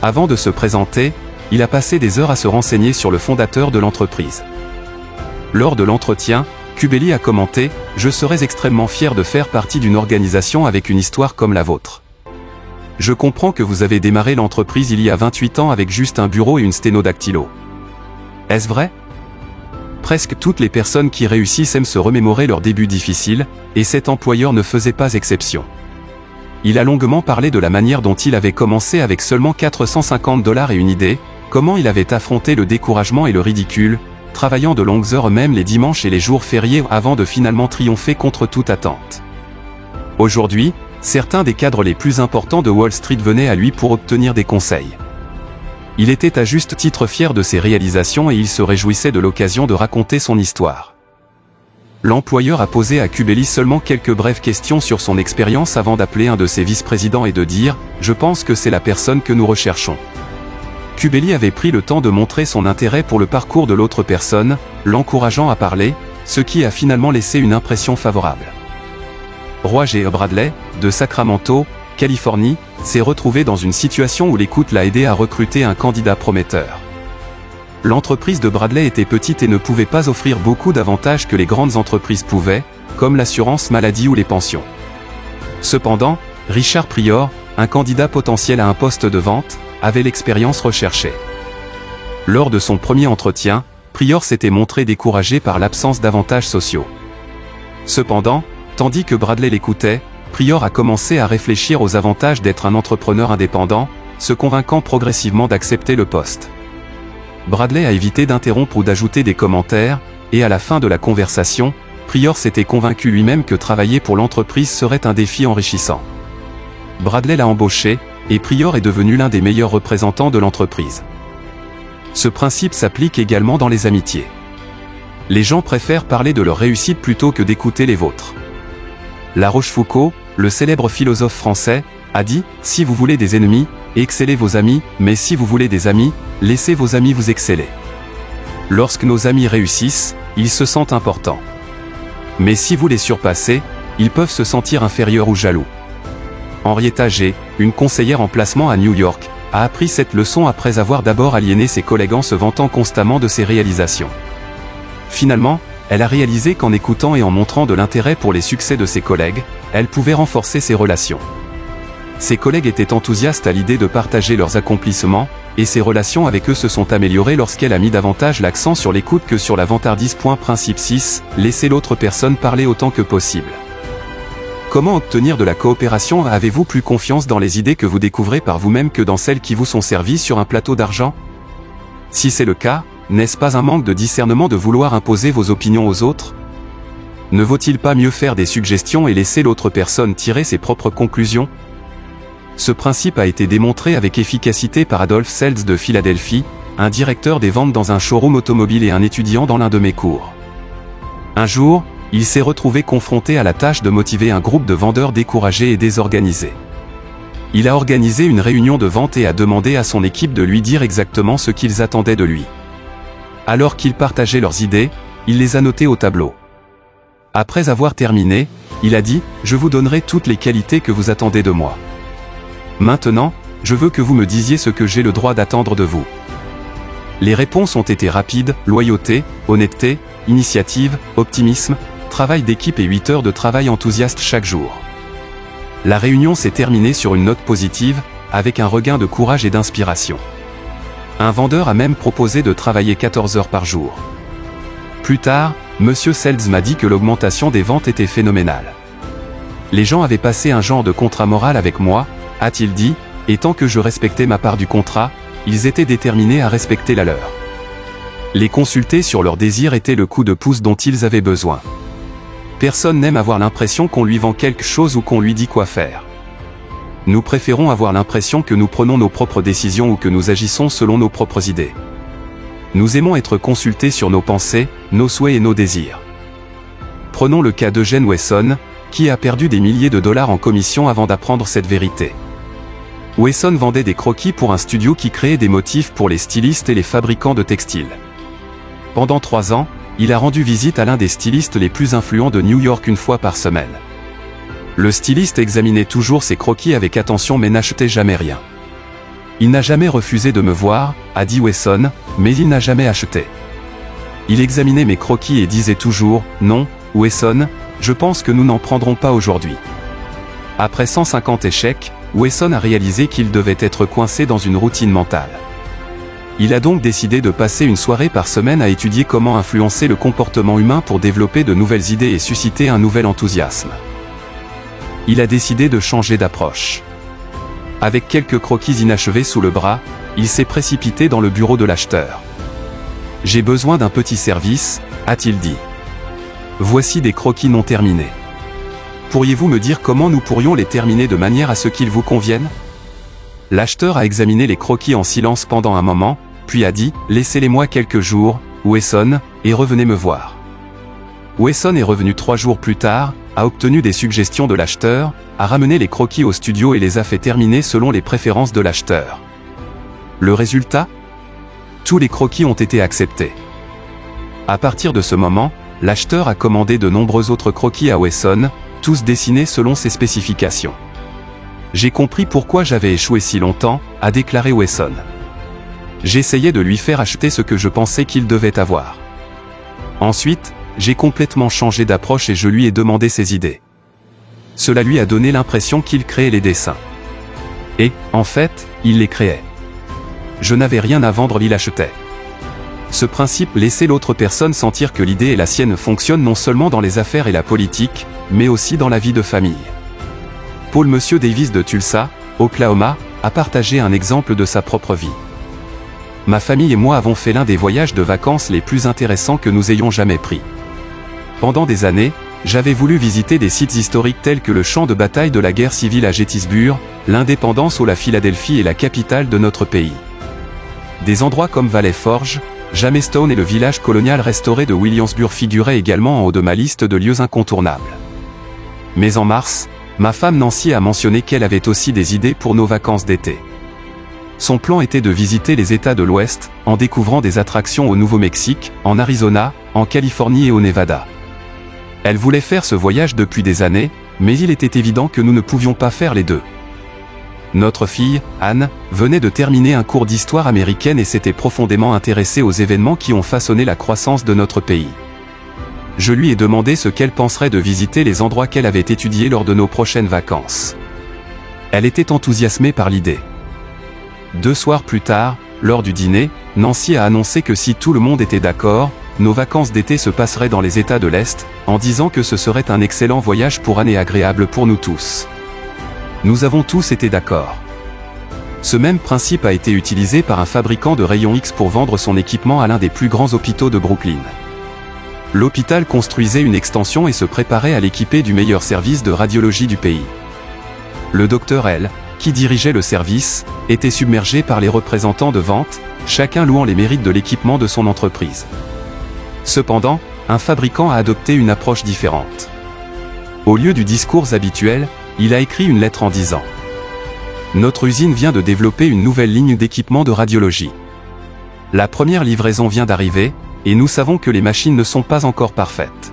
Avant de se présenter, il a passé des heures à se renseigner sur le fondateur de l'entreprise. Lors de l'entretien, Cubelli a commenté « Je serais extrêmement fier de faire partie d'une organisation avec une histoire comme la vôtre. Je comprends que vous avez démarré l'entreprise il y a 28 ans avec juste un bureau et une sténodactylo. Est-ce vrai ? Presque toutes les personnes qui réussissent aiment se remémorer leurs débuts difficiles, et cet employeur ne faisait pas exception. Il a longuement parlé de la manière dont il avait commencé avec seulement $450 et une idée, comment il avait affronté le découragement et le ridicule, travaillant de longues heures même les dimanches et les jours fériés avant de finalement triompher contre toute attente. Aujourd'hui, certains des cadres les plus importants de Wall Street venaient à lui pour obtenir des conseils. Il était à juste titre fier de ses réalisations et il se réjouissait de l'occasion de raconter son histoire. L'employeur a posé à Cubelli seulement quelques brèves questions sur son expérience avant d'appeler un de ses vice-présidents et de dire « Je pense que c'est la personne que nous recherchons ». Cubelli avait pris le temps de montrer son intérêt pour le parcours de l'autre personne, l'encourageant à parler, ce qui a finalement laissé une impression favorable. Roy G. Bradley, de Sacramento, Californie, s'est retrouvé dans une situation où l'écoute l'a aidé à recruter un candidat prometteur. L'entreprise de Bradley était petite et ne pouvait pas offrir beaucoup d'avantages que les grandes entreprises pouvaient, comme l'assurance maladie ou les pensions. Cependant, Richard Pryor, un candidat potentiel à un poste de vente, avait l'expérience recherchée. Lors de son premier entretien, Pryor s'était montré découragé par l'absence d'avantages sociaux. Cependant, tandis que Bradley l'écoutait, Pryor a commencé à réfléchir aux avantages d'être un entrepreneur indépendant, se convainquant progressivement d'accepter le poste. Bradley a évité d'interrompre ou d'ajouter des commentaires, et à la fin de la conversation, Pryor s'était convaincu lui-même que travailler pour l'entreprise serait un défi enrichissant. Bradley l'a embauché, et Pryor est devenu l'un des meilleurs représentants de l'entreprise. Ce principe s'applique également dans les amitiés. Les gens préfèrent parler de leur réussite plutôt que d'écouter les vôtres. La Rochefoucauld, le célèbre philosophe français, a dit « Si vous voulez des ennemis, excellez vos amis, mais si vous voulez des amis, laissez vos amis vous exceller. » Lorsque nos amis réussissent, ils se sentent importants. Mais si vous les surpassez, ils peuvent se sentir inférieurs ou jaloux. Henrietta G., une conseillère en placement à New York, a appris cette leçon après avoir d'abord aliéné ses collègues en se vantant constamment de ses réalisations. Finalement, elle a réalisé qu'en écoutant et en montrant de l'intérêt pour les succès de ses collègues, elle pouvait renforcer ses relations. Ses collègues étaient enthousiastes à l'idée de partager leurs accomplissements, et ses relations avec eux se sont améliorées lorsqu'elle a mis davantage l'accent sur l'écoute que sur la vantardise. Principe 6, laissez l'autre personne parler autant que possible. Comment obtenir de la coopération? Avez-vous plus confiance dans les idées que vous découvrez par vous-même que dans celles qui vous sont servies sur un plateau d'argent? Si c'est le cas, n'est-ce pas un manque de discernement de vouloir imposer vos opinions aux autres? Ne vaut-il pas mieux faire des suggestions et laisser l'autre personne tirer ses propres conclusions? Ce principe a été démontré avec efficacité par Adolph Seltz de Philadelphie, un directeur des ventes dans un showroom automobile et un étudiant dans l'un de mes cours. Un jour, il s'est retrouvé confronté à la tâche de motiver un groupe de vendeurs découragés et désorganisés. Il a organisé une réunion de vente et a demandé à son équipe de lui dire exactement ce qu'ils attendaient de lui. Alors qu'ils partageaient leurs idées, il les a notées au tableau. Après avoir terminé, il a dit « Je vous donnerai toutes les qualités que vous attendez de moi. Maintenant, je veux que vous me disiez ce que j'ai le droit d'attendre de vous. » Les réponses ont été rapides, loyauté, honnêteté, initiative, optimisme, travail d'équipe et 8 heures de travail enthousiaste chaque jour. La réunion s'est terminée sur une note positive, avec un regain de courage et d'inspiration. Un vendeur a même proposé de travailler 14 heures par jour. Plus tard, Monsieur Seltz m'a dit que l'augmentation des ventes était phénoménale. Les gens avaient passé un genre de contrat moral avec moi, a-t-il dit, et tant que je respectais ma part du contrat, ils étaient déterminés à respecter la leur. Les consulter sur leurs désirs était le coup de pouce dont ils avaient besoin. Personne n'aime avoir l'impression qu'on lui vend quelque chose ou qu'on lui dit quoi faire. Nous préférons avoir l'impression que nous prenons nos propres décisions ou que nous agissons selon nos propres idées. Nous aimons être consultés sur nos pensées, nos souhaits et nos désirs. Prenons le cas d'Eugène Wesson, qui a perdu des milliers de dollars en commission avant d'apprendre cette vérité. Wesson vendait des croquis pour un studio qui créait des motifs pour les stylistes et les fabricants de textiles. Pendant 3 ans, il a rendu visite à l'un des stylistes les plus influents de New York une fois par semaine. Le styliste examinait toujours ses croquis avec attention mais n'achetait jamais rien. Il n'a jamais refusé de me voir, a dit Wesson, mais il n'a jamais acheté. Il examinait mes croquis et disait toujours « Non, Wesson, je pense que nous n'en prendrons pas aujourd'hui ». Après 150 échecs, Wesson a réalisé qu'il devait être coincé dans une routine mentale. Il a donc décidé de passer une soirée par semaine à étudier comment influencer le comportement humain pour développer de nouvelles idées et susciter un nouvel enthousiasme. Il a décidé de changer d'approche. Avec quelques croquis inachevés sous le bras, il s'est précipité dans le bureau de l'acheteur. « J'ai besoin d'un petit service », a-t-il dit. « Voici des croquis non terminés. Pourriez-vous me dire comment nous pourrions les terminer de manière à ce qu'ils vous conviennent ?» L'acheteur a examiné les croquis en silence pendant un moment, puis a dit « Laissez-les-moi quelques jours, Wesson, et revenez me voir ». Wesson est revenu 3 jours plus tard, a obtenu des suggestions de l'acheteur, a ramené les croquis au studio et les a fait terminer selon les préférences de l'acheteur. Le résultat ? Tous les croquis ont été acceptés. À partir de ce moment, l'acheteur a commandé de nombreux autres croquis à Wesson, tous dessinés selon ses spécifications. « J'ai compris pourquoi j'avais échoué si longtemps », a déclaré Wesson. « J'essayais de lui faire acheter ce que je pensais qu'il devait avoir. Ensuite, j'ai complètement changé d'approche et je lui ai demandé ses idées. Cela lui a donné l'impression qu'il créait les dessins. Et, en fait, il les créait. Je n'avais rien à vendre, il achetait. » Ce principe laisser l'autre personne sentir que l'idée est la sienne fonctionne non seulement dans les affaires et la politique, mais aussi dans la vie de famille. Paul Monsieur Davis de Tulsa, Oklahoma, a partagé un exemple de sa propre vie. « Ma famille et moi avons fait l'un des voyages de vacances les plus intéressants que nous ayons jamais pris. Pendant des années, j'avais voulu visiter des sites historiques tels que le champ de bataille de la guerre civile à Gettysburg, l'Indépendance ou la Philadelphie est la capitale de notre pays. Des endroits comme Valley Forge, Jamestown et le village colonial restauré de Williamsburg figuraient également en haut de ma liste de lieux incontournables. Mais en mars, ma femme Nancy a mentionné qu'elle avait aussi des idées pour nos vacances d'été. Son plan était de visiter les États de l'Ouest, en découvrant des attractions au Nouveau-Mexique, en Arizona, en Californie et au Nevada. Elle voulait faire ce voyage depuis des années, mais il était évident que nous ne pouvions pas faire les deux. Notre fille, Anne, venait de terminer un cours d'histoire américaine et s'était profondément intéressée aux événements qui ont façonné la croissance de notre pays. Je lui ai demandé ce qu'elle penserait de visiter les endroits qu'elle avait étudiés lors de nos prochaines vacances. Elle était enthousiasmée par l'idée. 2 soirs plus tard, lors du dîner, Nancy a annoncé que si tout le monde était d'accord, nos vacances d'été se passeraient dans les États de l'Est, en disant que ce serait un excellent voyage pour Anne et agréable pour nous tous. Nous avons tous été d'accord. Ce même principe a été utilisé par un fabricant de rayons X pour vendre son équipement à l'un des plus grands hôpitaux de Brooklyn. L'hôpital construisait une extension et se préparait à l'équiper du meilleur service de radiologie du pays. Le docteur L, qui dirigeait le service, était submergé par les représentants de vente, chacun louant les mérites de l'équipement de son entreprise. Cependant, un fabricant a adopté une approche différente. Au lieu du discours habituel, il a écrit une lettre en disant « Notre usine vient de développer une nouvelle ligne d'équipement de radiologie. La première livraison vient d'arriver, et nous savons que les machines ne sont pas encore parfaites.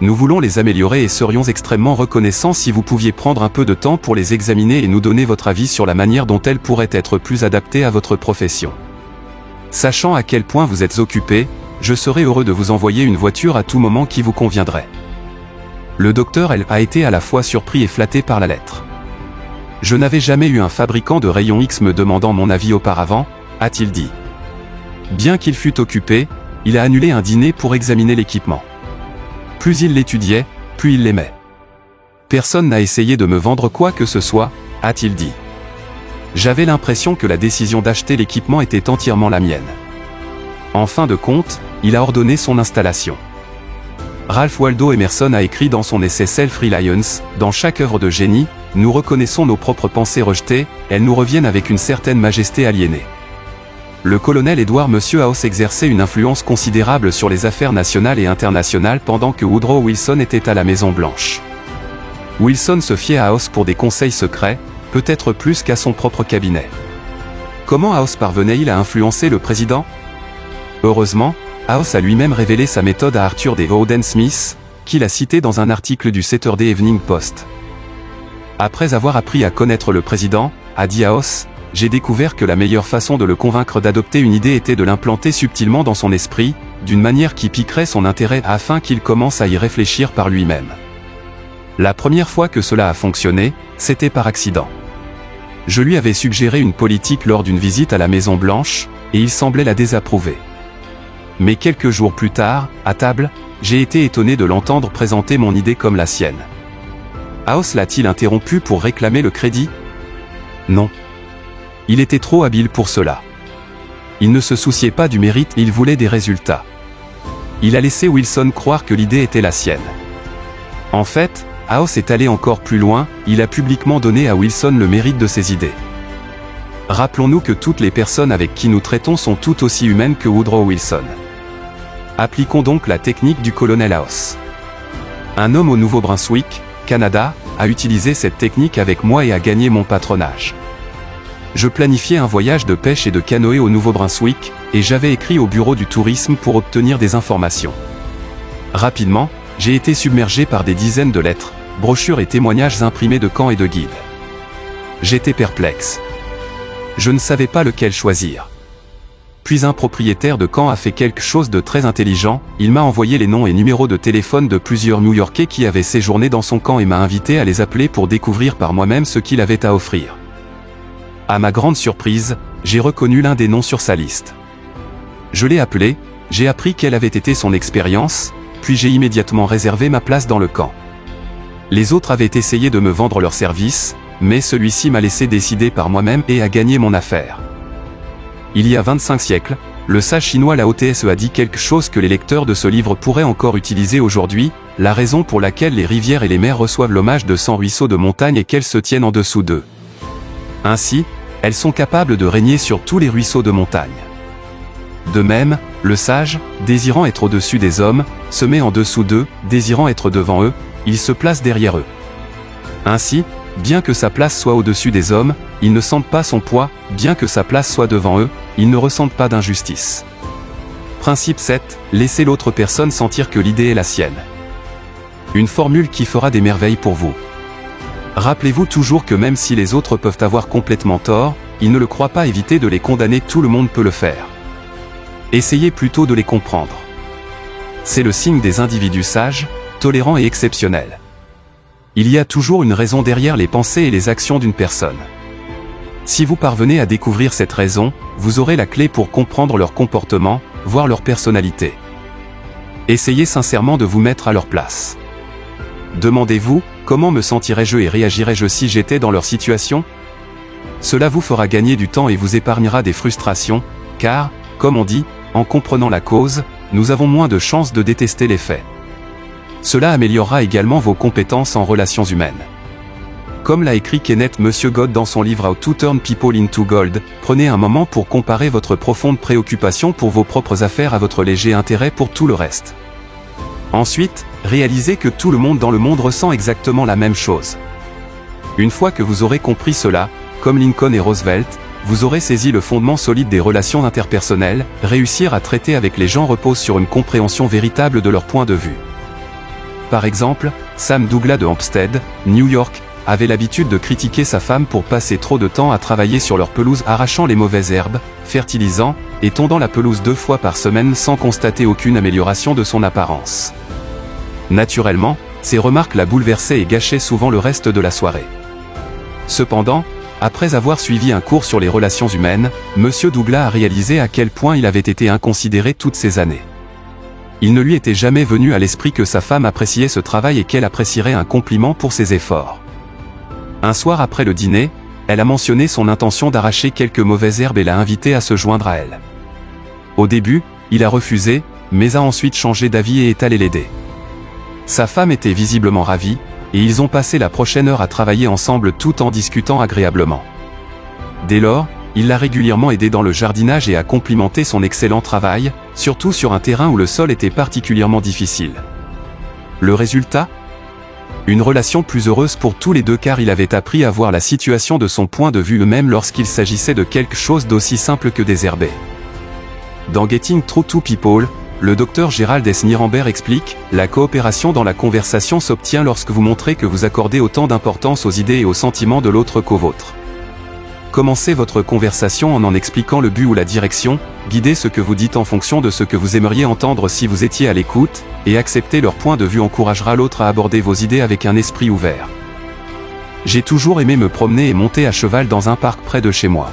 Nous voulons les améliorer et serions extrêmement reconnaissants si vous pouviez prendre un peu de temps pour les examiner et nous donner votre avis sur la manière dont elles pourraient être plus adaptées à votre profession. Sachant à quel point vous êtes occupé, je serais heureux de vous envoyer une voiture à tout moment qui vous conviendrait. » Le docteur L a été à la fois surpris et flatté par la lettre. « Je n'avais jamais eu un fabricant de rayons X me demandant mon avis auparavant, » a-t-il dit. Bien qu'il fût occupé, il a annulé un dîner pour examiner l'équipement. Plus il l'étudiait, plus il l'aimait. « Personne n'a essayé de me vendre quoi que ce soit, » a-t-il dit. J'avais l'impression que la décision d'acheter l'équipement était entièrement la mienne. En fin de compte, il a ordonné son installation. Ralph Waldo Emerson a écrit dans son essai Self-Reliance, « Dans chaque œuvre de génie, nous reconnaissons nos propres pensées rejetées, elles nous reviennent avec une certaine majesté aliénée. » Le colonel Edward Monsieur House exerçait une influence considérable sur les affaires nationales et internationales pendant que Woodrow Wilson était à la Maison-Blanche. Wilson se fiait à House pour des conseils secrets, peut-être plus qu'à son propre cabinet. Comment House parvenait-il à influencer le président ? Heureusement, House a lui-même révélé sa méthode à Arthur D. Howden Smith, qu'il a cité dans un article du Saturday Evening Post. Après avoir appris à connaître le président, a dit House, j'ai découvert que la meilleure façon de le convaincre d'adopter une idée était de l'implanter subtilement dans son esprit, d'une manière qui piquerait son intérêt afin qu'il commence à y réfléchir par lui-même. La première fois que cela a fonctionné, c'était par accident. Je lui avais suggéré une politique lors d'une visite à la Maison Blanche, et il semblait la désapprouver. Mais quelques jours plus tard, à table, j'ai été étonné de l'entendre présenter mon idée comme la sienne. House l'a-t-il interrompu pour réclamer le crédit? Non. Il était trop habile pour cela. Il ne se souciait pas du mérite, il voulait des résultats. Il a laissé Wilson croire que l'idée était la sienne. En fait, House est allé encore plus loin, il a publiquement donné à Wilson le mérite de ses idées. Rappelons-nous que toutes les personnes avec qui nous traitons sont tout aussi humaines que Woodrow Wilson. Appliquons donc la technique du colonel House. Un homme au Nouveau-Brunswick, Canada, a utilisé cette technique avec moi et a gagné mon patronage. Je planifiais un voyage de pêche et de canoë au Nouveau-Brunswick, et j'avais écrit au bureau du tourisme pour obtenir des informations. Rapidement, j'ai été submergé par des dizaines de lettres, brochures et témoignages imprimés de camps et de guides. J'étais perplexe. Je ne savais pas lequel choisir. Puis un propriétaire de camp a fait quelque chose de très intelligent, il m'a envoyé les noms et numéros de téléphone de plusieurs New-Yorkais qui avaient séjourné dans son camp et m'a invité à les appeler pour découvrir par moi-même ce qu'il avait à offrir. À ma grande surprise, j'ai reconnu l'un des noms sur sa liste. Je l'ai appelé, j'ai appris quelle avait été son expérience, puis j'ai immédiatement réservé ma place dans le camp. Les autres avaient essayé de me vendre leurs services, mais celui-ci m'a laissé décider par moi-même et a gagné mon affaire. Il y a 25 siècles, le sage chinois Lao Tse a dit quelque chose que les lecteurs de ce livre pourraient encore utiliser aujourd'hui, la raison pour laquelle les rivières et les mers reçoivent l'hommage de 100 ruisseaux de montagne et qu'elles se tiennent en dessous d'eux. Ainsi, elles sont capables de régner sur tous les ruisseaux de montagne. De même, le sage, désirant être au-dessus des hommes, se met en dessous d'eux, désirant être devant eux, il se place derrière eux. Ainsi, bien que sa place soit au-dessus des hommes, ils ne sentent pas son poids, bien que sa place soit devant eux, ils ne ressentent pas d'injustice. Principe 7, laissez l'autre personne sentir que l'idée est la sienne. Une formule qui fera des merveilles pour vous. Rappelez-vous toujours que même si les autres peuvent avoir complètement tort, ils ne le croient pas, évitez de les condamner, tout le monde peut le faire. Essayez plutôt de les comprendre. C'est le signe des individus sages, tolérants et exceptionnels. Il y a toujours une raison derrière les pensées et les actions d'une personne. Si vous parvenez à découvrir cette raison, vous aurez la clé pour comprendre leur comportement, voire leur personnalité. Essayez sincèrement de vous mettre à leur place. Demandez-vous, comment me sentirais-je et réagirais-je si j'étais dans leur situation? Cela vous fera gagner du temps et vous épargnera des frustrations, car, comme on dit, en comprenant la cause, nous avons moins de chances de détester les faits. Cela améliorera également vos compétences en relations humaines. Comme l'a écrit Kenneth Godd dans son livre How to Turn People into Gold, prenez un moment pour comparer votre profonde préoccupation pour vos propres affaires à votre léger intérêt pour tout le reste. Ensuite, réalisez que tout le monde dans le monde ressent exactement la même chose. Une fois que vous aurez compris cela, comme Lincoln et Roosevelt, vous aurez saisi le fondement solide des relations interpersonnelles, réussir à traiter avec les gens repose sur une compréhension véritable de leur point de vue. Par exemple, Sam Douglas de Hampstead, New York, avait l'habitude de critiquer sa femme pour passer trop de temps à travailler sur leur pelouse arrachant les mauvaises herbes, fertilisant, et tondant la pelouse 2 fois par semaine sans constater aucune amélioration de son apparence. Naturellement, ces remarques la bouleversaient et gâchaient souvent le reste de la soirée. Cependant, après avoir suivi un cours sur les relations humaines, M. Douglas a réalisé à quel point il avait été inconsidéré toutes ces années. Il ne lui était jamais venu à l'esprit que sa femme appréciait ce travail et qu'elle apprécierait un compliment pour ses efforts. Un soir après le dîner, elle a mentionné son intention d'arracher quelques mauvaises herbes et l'a invité à se joindre à elle. Au début, il a refusé, mais a ensuite changé d'avis et est allé l'aider. Sa femme était visiblement ravie, et ils ont passé la prochaine heure à travailler ensemble tout en discutant agréablement. Dès lors, il l'a régulièrement aidé dans le jardinage et a complimenté son excellent travail, surtout sur un terrain où le sol était particulièrement difficile. Le résultat ? Une relation plus heureuse pour tous les deux car il avait appris à voir la situation de son point de vue même lorsqu'il s'agissait de quelque chose d'aussi simple que désherber. Dans Getting Through to People, le docteur Gerald S. Nirenberg explique, la coopération dans la conversation s'obtient lorsque vous montrez que vous accordez autant d'importance aux idées et aux sentiments de l'autre qu'aux vôtres. Commencez votre conversation en expliquant le but ou la direction, guidez ce que vous dites en fonction de ce que vous aimeriez entendre si vous étiez à l'écoute, et accepter leur point de vue encouragera l'autre à aborder vos idées avec un esprit ouvert. J'ai toujours aimé me promener et monter à cheval dans un parc près de chez moi.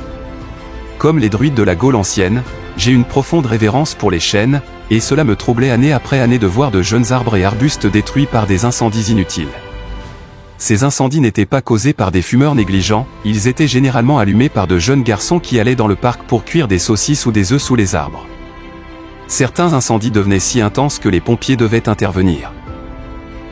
Comme les druides de la Gaule ancienne, j'ai une profonde révérence pour les chênes, et cela me troublait année après année de voir de jeunes arbres et arbustes détruits par des incendies inutiles. Ces incendies n'étaient pas causés par des fumeurs négligents, ils étaient généralement allumés par de jeunes garçons qui allaient dans le parc pour cuire des saucisses ou des œufs sous les arbres. Certains incendies devenaient si intenses que les pompiers devaient intervenir.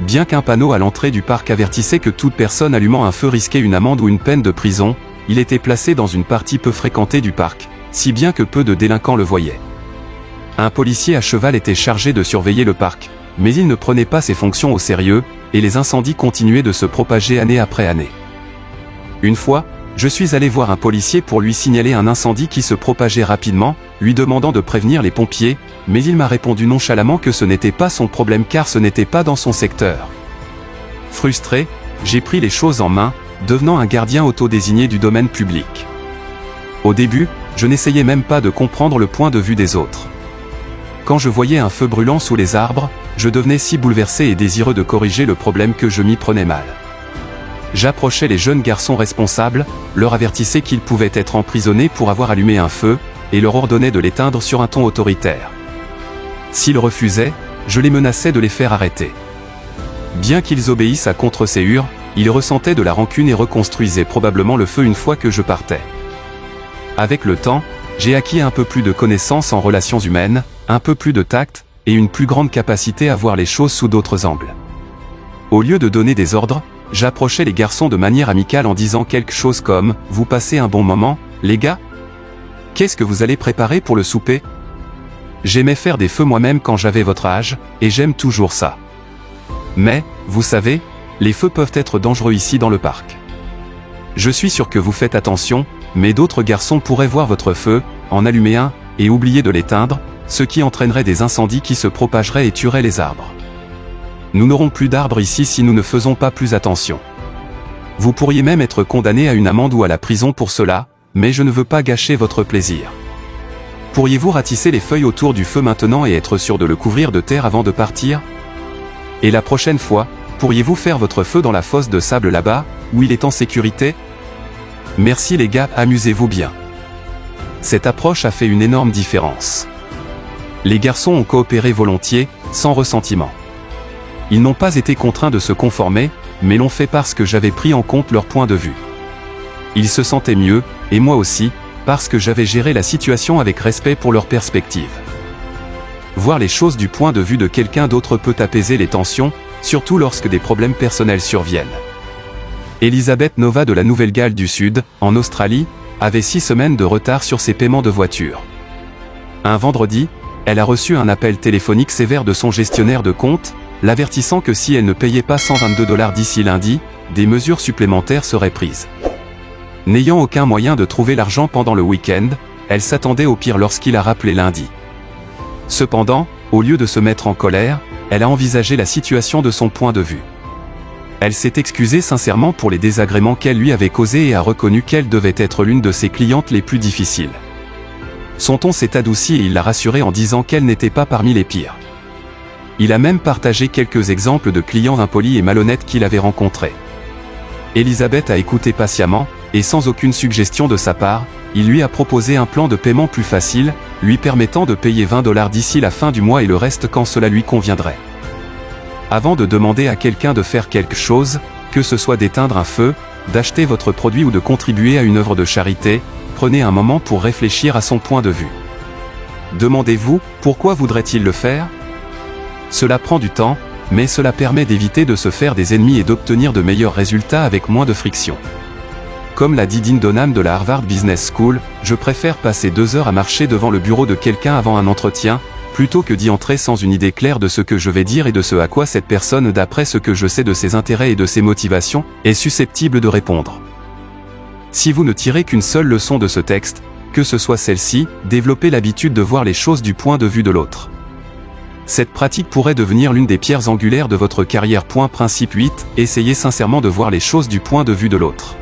Bien qu'un panneau à l'entrée du parc avertissait que toute personne allumant un feu risquait une amende ou une peine de prison, il était placé dans une partie peu fréquentée du parc, si bien que peu de délinquants le voyaient. Un policier à cheval était chargé de surveiller le parc, mais il ne prenait pas ses fonctions au sérieux, et les incendies continuaient de se propager année après année. Une fois, je suis allé voir un policier pour lui signaler un incendie qui se propageait rapidement, lui demandant de prévenir les pompiers, mais il m'a répondu nonchalamment que ce n'était pas son problème car ce n'était pas dans son secteur. Frustré, j'ai pris les choses en main, devenant un gardien autodésigné du domaine public. Au début, je n'essayais même pas de comprendre le point de vue des autres. Quand je voyais un feu brûlant sous les arbres, je devenais si bouleversé et désireux de corriger le problème que je m'y prenais mal. J'approchais les jeunes garçons responsables, leur avertissais qu'ils pouvaient être emprisonnés pour avoir allumé un feu, et leur ordonnais de l'éteindre sur un ton autoritaire. S'ils refusaient, je les menaçais de les faire arrêter. Bien qu'ils obéissent à contre-séhure, ils ressentaient de la rancune et reconstruisaient probablement le feu une fois que je partais. Avec le temps, j'ai acquis un peu plus de connaissances en relations humaines, un peu plus de tact, et une plus grande capacité à voir les choses sous d'autres angles. Au lieu de donner des ordres, j'approchais les garçons de manière amicale en disant quelque chose comme « Vous passez un bon moment, les gars ? Qu'est-ce que vous allez préparer pour le souper ?» J'aimais faire des feux moi-même quand j'avais votre âge, et j'aime toujours ça. Mais, vous savez, les feux peuvent être dangereux ici dans le parc. Je suis sûr que vous faites attention, mais d'autres garçons pourraient voir votre feu, en allumer un, et oublier de l'éteindre, ce qui entraînerait des incendies qui se propageraient et tueraient les arbres. Nous n'aurons plus d'arbres ici si nous ne faisons pas plus attention. Vous pourriez même être condamné à une amende ou à la prison pour cela, mais je ne veux pas gâcher votre plaisir. Pourriez-vous ratisser les feuilles autour du feu maintenant et être sûr de le couvrir de terre avant de partir ? Et la prochaine fois, pourriez-vous faire votre feu dans la fosse de sable là-bas, où il est en sécurité ? Merci les gars, amusez-vous bien. Cette approche a fait une énorme différence. Les garçons ont coopéré volontiers, sans ressentiment. Ils n'ont pas été contraints de se conformer, mais l'ont fait parce que j'avais pris en compte leur point de vue. Ils se sentaient mieux, et moi aussi, parce que j'avais géré la situation avec respect pour leur perspective. Voir les choses du point de vue de quelqu'un d'autre peut apaiser les tensions, surtout lorsque des problèmes personnels surviennent. Elisabeth Nova de la Nouvelle-Galles du Sud, en Australie, avait 6 semaines de retard sur ses paiements de voiture. Un vendredi, elle a reçu un appel téléphonique sévère de son gestionnaire de compte, l'avertissant que si elle ne payait pas $122 d'ici lundi, des mesures supplémentaires seraient prises. N'ayant aucun moyen de trouver l'argent pendant le week-end, elle s'attendait au pire lorsqu'il a rappelé lundi. Cependant, au lieu de se mettre en colère, elle a envisagé la situation de son point de vue. Elle s'est excusée sincèrement pour les désagréments qu'elle lui avait causés et a reconnu qu'elle devait être l'une de ses clientes les plus difficiles. Son ton s'est adouci et il l'a rassurée en disant qu'elle n'était pas parmi les pires. Il a même partagé quelques exemples de clients impolis et malhonnêtes qu'il avait rencontrés. Elisabeth a écouté patiemment, et sans aucune suggestion de sa part, il lui a proposé un plan de paiement plus facile, lui permettant de payer $20 d'ici la fin du mois et le reste quand cela lui conviendrait. Avant de demander à quelqu'un de faire quelque chose, que ce soit d'éteindre un feu, d'acheter votre produit ou de contribuer à une œuvre de charité, prenez un moment pour réfléchir à son point de vue. Demandez-vous, pourquoi voudrait-il le faire ? Cela prend du temps, mais cela permet d'éviter de se faire des ennemis et d'obtenir de meilleurs résultats avec moins de friction. Comme l'a dit Dean Donham de la Harvard Business School, je préfère passer 2 heures à marcher devant le bureau de quelqu'un avant un entretien, plutôt que d'y entrer sans une idée claire de ce que je vais dire et de ce à quoi cette personne, d'après ce que je sais de ses intérêts et de ses motivations, est susceptible de répondre. Si vous ne tirez qu'une seule leçon de ce texte, que ce soit celle-ci, développez l'habitude de voir les choses du point de vue de l'autre. Cette pratique pourrait devenir l'une des pierres angulaires de votre carrière. Principe 8, essayez sincèrement de voir les choses du point de vue de l'autre.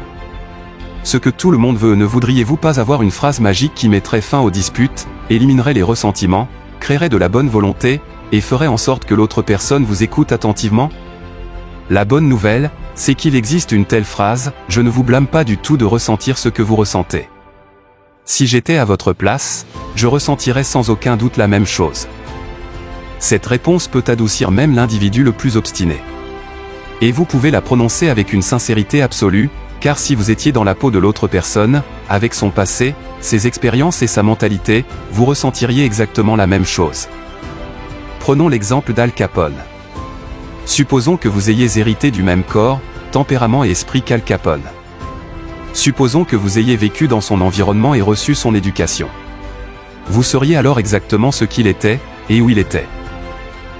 ce que tout le monde veut. Ne voudriez-vous pas avoir une phrase magique qui mettrait fin aux disputes, éliminerait les ressentiments, créerait de la bonne volonté, et ferait en sorte que l'autre personne vous écoute attentivement? La bonne nouvelle, c'est qu'il existe une telle phrase, je ne vous blâme pas du tout de ressentir ce que vous ressentez. Si j'étais à votre place, je ressentirais sans aucun doute la même chose. Cette réponse peut adoucir même l'individu le plus obstiné. Et vous pouvez la prononcer avec une sincérité absolue, car si vous étiez dans la peau de l'autre personne, avec son passé, ses expériences et sa mentalité, vous ressentiriez exactement la même chose. Prenons l'exemple d'Al Capone. Supposons que vous ayez hérité du même corps, tempérament et esprit qu'Al Capone. Supposons que vous ayez vécu dans son environnement et reçu son éducation. Vous seriez alors exactement ce qu'il était, et où il était.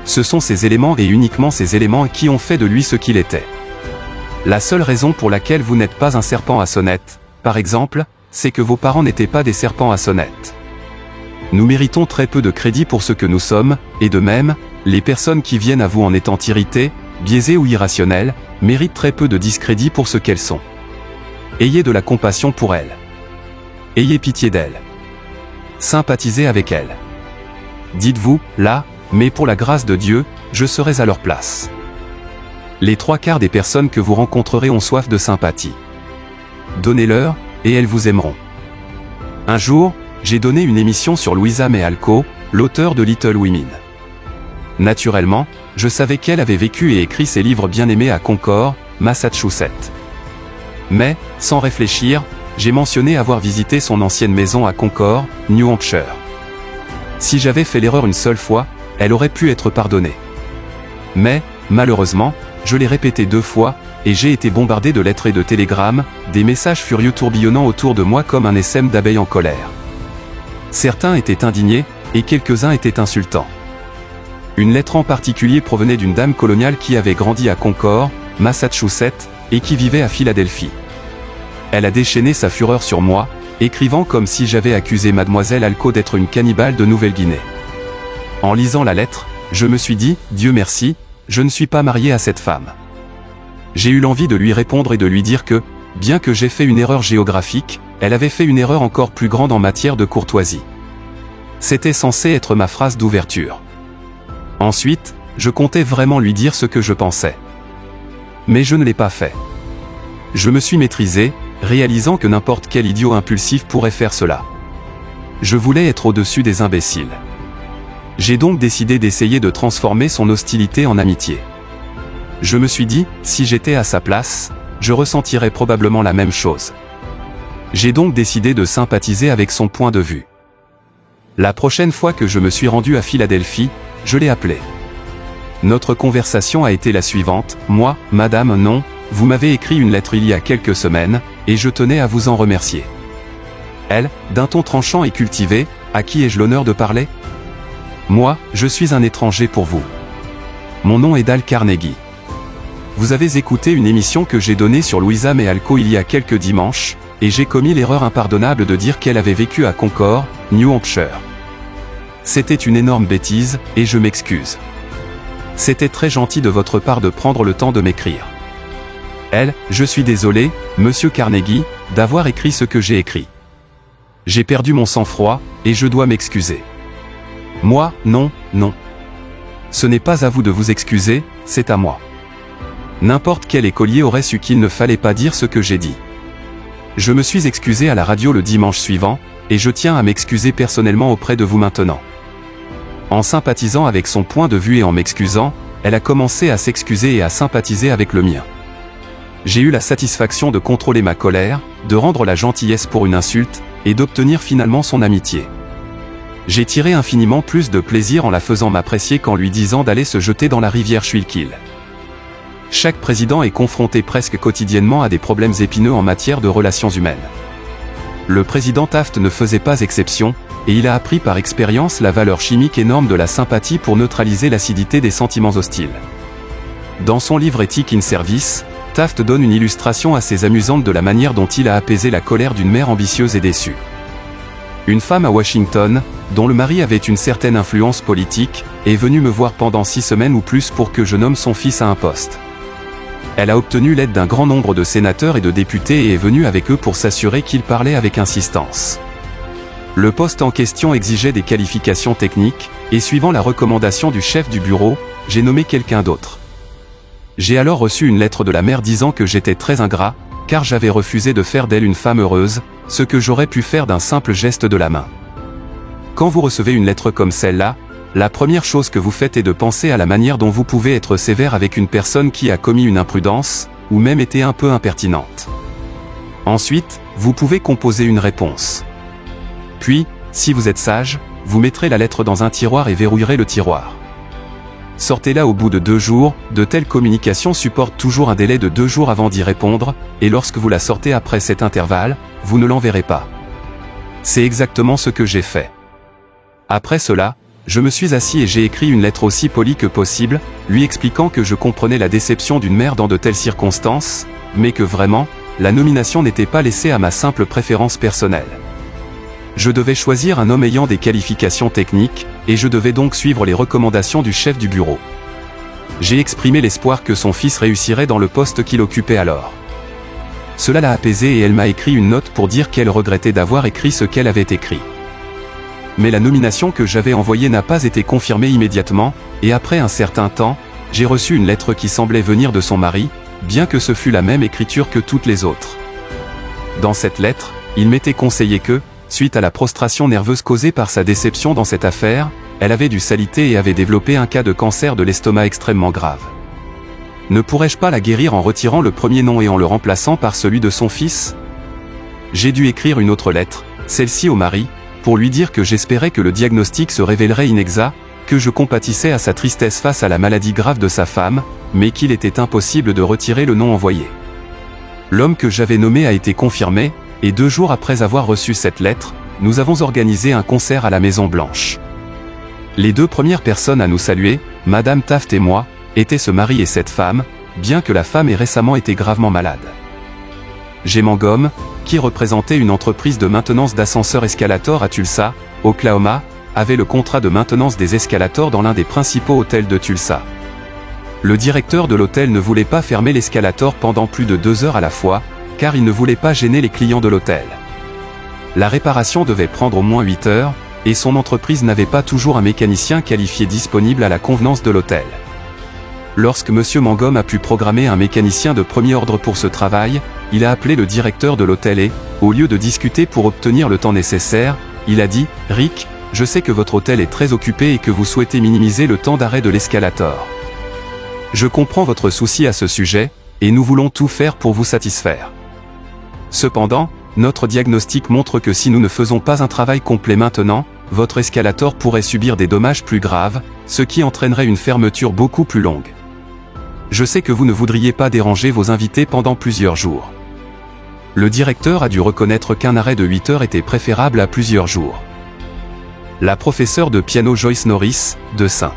Ce sont ces éléments et uniquement ces éléments qui ont fait de lui ce qu'il était. La seule raison pour laquelle vous n'êtes pas un serpent à sonnette, par exemple, c'est que vos parents n'étaient pas des serpents à sonnette. Nous méritons très peu de crédit pour ce que nous sommes, et de même, les personnes qui viennent à vous en étant irritées, biaisées ou irrationnelles, méritent très peu de discrédit pour ce qu'elles sont. Ayez de la compassion pour elles. Ayez pitié d'elles. Sympathisez avec elles. Dites-vous, là, mais pour la grâce de Dieu, je serai à leur place. Les 3/4 des personnes que vous rencontrerez ont soif de sympathie. Donnez-leur, et elles vous aimeront. Un jour, j'ai donné une émission sur Louisa May Alcott, l'auteure de Little Women. Naturellement, je savais qu'elle avait vécu et écrit ses livres bien-aimés à Concord, Massachusetts. Mais, sans réfléchir, j'ai mentionné avoir visité son ancienne maison à Concord, New Hampshire. Si j'avais fait l'erreur une seule fois, elle aurait pu être pardonnée. Mais, malheureusement, je l'ai répété 2 fois, et j'ai été bombardé de lettres et de télégrammes, des messages furieux tourbillonnant autour de moi comme un essaim d'abeilles en colère. Certains étaient indignés, et quelques-uns étaient insultants. Une lettre en particulier provenait d'une dame coloniale qui avait grandi à Concord, Massachusetts, et qui vivait à Philadelphie. Elle a déchaîné sa fureur sur moi, écrivant comme si j'avais accusé mademoiselle Alcott d'être une cannibale de Nouvelle-Guinée. En lisant la lettre, je me suis dit, Dieu merci, je ne suis pas marié à cette femme. J'ai eu l'envie de lui répondre et de lui dire que, bien que j'ai fait une erreur géographique, elle avait fait une erreur encore plus grande en matière de courtoisie. C'était censé être ma phrase d'ouverture. Ensuite, je comptais vraiment lui dire ce que je pensais. Mais je ne l'ai pas fait. Je me suis maîtrisé, réalisant que n'importe quel idiot impulsif pourrait faire cela. Je voulais être au-dessus des imbéciles. J'ai donc décidé d'essayer de transformer son hostilité en amitié. Je me suis dit, si j'étais à sa place, je ressentirais probablement la même chose. J'ai donc décidé de sympathiser avec son point de vue. La prochaine fois que je me suis rendu à Philadelphie, je l'ai appelée. Notre conversation a été la suivante, moi, madame, non, vous m'avez écrit une lettre il y a quelques semaines, et je tenais à vous en remercier. Elle, d'un ton tranchant et cultivé, à qui ai-je l'honneur de parler? Moi, je suis un étranger pour vous. Mon nom est Dale Carnegie. Vous avez écouté une émission que j'ai donnée sur Louisa May Alcott il y a quelques dimanches, et j'ai commis l'erreur impardonnable de dire qu'elle avait vécu à Concord, New Hampshire. C'était une énorme bêtise, et je m'excuse. C'était très gentil de votre part de prendre le temps de m'écrire. Elle, je suis désolé, monsieur Carnegie, d'avoir écrit ce que j'ai écrit. J'ai perdu mon sang-froid, et je dois m'excuser. Moi, non, non. Ce n'est pas à vous de vous excuser, c'est à moi. N'importe quel écolier aurait su qu'il ne fallait pas dire ce que j'ai dit. Je me suis excusé à la radio le dimanche suivant, et je tiens à m'excuser personnellement auprès de vous maintenant. En sympathisant avec son point de vue et en m'excusant, elle a commencé à s'excuser et à sympathiser avec le mien. J'ai eu la satisfaction de contrôler ma colère, de rendre la gentillesse pour une insulte, et d'obtenir finalement son amitié. J'ai tiré infiniment plus de plaisir en la faisant m'apprécier qu'en lui disant d'aller se jeter dans la rivière Schuylkill. Chaque président est confronté presque quotidiennement à des problèmes épineux en matière de relations humaines. Le président Taft ne faisait pas exception, et il a appris par expérience la valeur chimique énorme de la sympathie pour neutraliser l'acidité des sentiments hostiles. Dans son livre Ethic in Service, Taft donne une illustration assez amusante de la manière dont il a apaisé la colère d'une mère ambitieuse et déçue. Une femme à Washington, dont le mari avait une certaine influence politique, est venue me voir pendant 6 semaines ou plus pour que je nomme son fils à un poste. Elle a obtenu l'aide d'un grand nombre de sénateurs et de députés et est venue avec eux pour s'assurer qu'ils parlaient avec insistance. Le poste en question exigeait des qualifications techniques, et suivant la recommandation du chef du bureau, j'ai nommé quelqu'un d'autre. J'ai alors reçu une lettre de la mère disant que j'étais très ingrat, car j'avais refusé de faire d'elle une femme heureuse, ce que j'aurais pu faire d'un simple geste de la main. Quand vous recevez une lettre comme celle-là, la première chose que vous faites est de penser à la manière dont vous pouvez être sévère avec une personne qui a commis une imprudence, ou même été un peu impertinente. Ensuite, vous pouvez composer une réponse. Puis, si vous êtes sage, vous mettrez la lettre dans un tiroir et verrouillerez le tiroir. Sortez-la au bout de 2 jours, de telles communications supportent toujours un délai de 2 jours avant d'y répondre, et lorsque vous la sortez après cet intervalle, vous ne l'enverrez pas. C'est exactement ce que j'ai fait. Après cela, je me suis assis et j'ai écrit une lettre aussi polie que possible, lui expliquant que je comprenais la déception d'une mère dans de telles circonstances, mais que vraiment, la nomination n'était pas laissée à ma simple préférence personnelle. Je devais choisir un homme ayant des qualifications techniques, et je devais donc suivre les recommandations du chef du bureau. J'ai exprimé l'espoir que son fils réussirait dans le poste qu'il occupait alors. Cela l'a apaisée et elle m'a écrit une note pour dire qu'elle regrettait d'avoir écrit ce qu'elle avait écrit. Mais la nomination que j'avais envoyée n'a pas été confirmée immédiatement, et après un certain temps, j'ai reçu une lettre qui semblait venir de son mari, bien que ce fût la même écriture que toutes les autres. Dans cette lettre, il m'était conseillé que, suite à la prostration nerveuse causée par sa déception dans cette affaire, elle avait dû s'aliter et avait développé un cas de cancer de l'estomac extrêmement grave. Ne pourrais-je pas la guérir en retirant le premier nom et en le remplaçant par celui de son fils? J'ai dû écrire une autre lettre, celle-ci au mari, pour lui dire que j'espérais que le diagnostic se révélerait inexact, que je compatissais à sa tristesse face à la maladie grave de sa femme, mais qu'il était impossible de retirer le nom envoyé. L'homme que j'avais nommé a été confirmé, et 2 jours après avoir reçu cette lettre, nous avons organisé un concert à la Maison Blanche. Les 2 premières personnes à nous saluer, Madame Taft et moi, étaient ce mari et cette femme, bien que la femme ait récemment été gravement malade. Jay Mangum, qui représentait une entreprise de maintenance d'ascenseurs escalators à Tulsa, Oklahoma, avait le contrat de maintenance des escalators dans l'un des principaux hôtels de Tulsa. Le directeur de l'hôtel ne voulait pas fermer l'escalator pendant plus de 2 heures à la fois, car il ne voulait pas gêner les clients de l'hôtel. La réparation devait prendre au moins 8 heures, et son entreprise n'avait pas toujours un mécanicien qualifié disponible à la convenance de l'hôtel. Lorsque M. Mangum a pu programmer un mécanicien de premier ordre pour ce travail, il a appelé le directeur de l'hôtel et, au lieu de discuter pour obtenir le temps nécessaire, il a dit « Rick, je sais que votre hôtel est très occupé et que vous souhaitez minimiser le temps d'arrêt de l'escalator. Je comprends votre souci à ce sujet, et nous voulons tout faire pour vous satisfaire. Cependant, notre diagnostic montre que si nous ne faisons pas un travail complet maintenant, votre escalator pourrait subir des dommages plus graves, ce qui entraînerait une fermeture beaucoup plus longue. Je sais que vous ne voudriez pas déranger vos invités pendant plusieurs jours. Le directeur a dû reconnaître qu'un arrêt de 8 heures était préférable à plusieurs jours. La professeure de piano Joyce Norris, de St.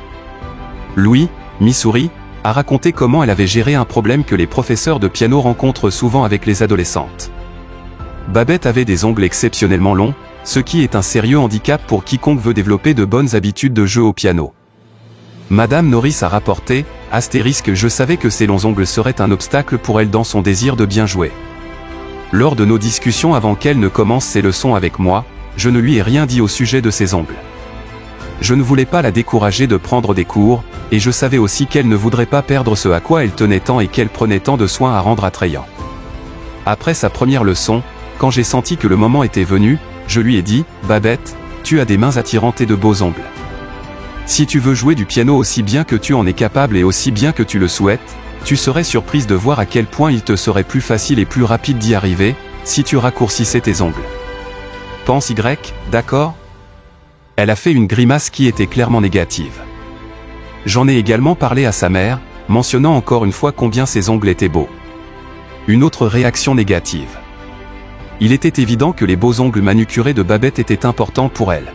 Louis, Missouri, a raconté comment elle avait géré un problème que les professeurs de piano rencontrent souvent avec les adolescentes. Babette avait des ongles exceptionnellement longs, ce qui est un sérieux handicap pour quiconque veut développer de bonnes habitudes de jeu au piano. Madame Norris a rapporté, astérisque, je savais que ces longs ongles seraient un obstacle pour elle dans son désir de bien jouer. Lors de nos discussions avant qu'elle ne commence ses leçons avec moi, je ne lui ai rien dit au sujet de ses ongles. Je ne voulais pas la décourager de prendre des cours, et je savais aussi qu'elle ne voudrait pas perdre ce à quoi elle tenait tant et qu'elle prenait tant de soin à rendre attrayant. Après sa première leçon, quand j'ai senti que le moment était venu, je lui ai dit, « Babette, tu as des mains attirantes et de beaux ongles. Si tu veux jouer du piano aussi bien que tu en es capable et aussi bien que tu le souhaites, tu serais surprise de voir à quel point il te serait plus facile et plus rapide d'y arriver, si tu raccourcissais tes ongles. Pense Y, d'accord ?» Elle a fait une grimace qui était clairement négative. J'en ai également parlé à sa mère, mentionnant encore une fois combien ses ongles étaient beaux. Une autre réaction négative. Il était évident que les beaux ongles manucurés de Babette étaient importants pour elle.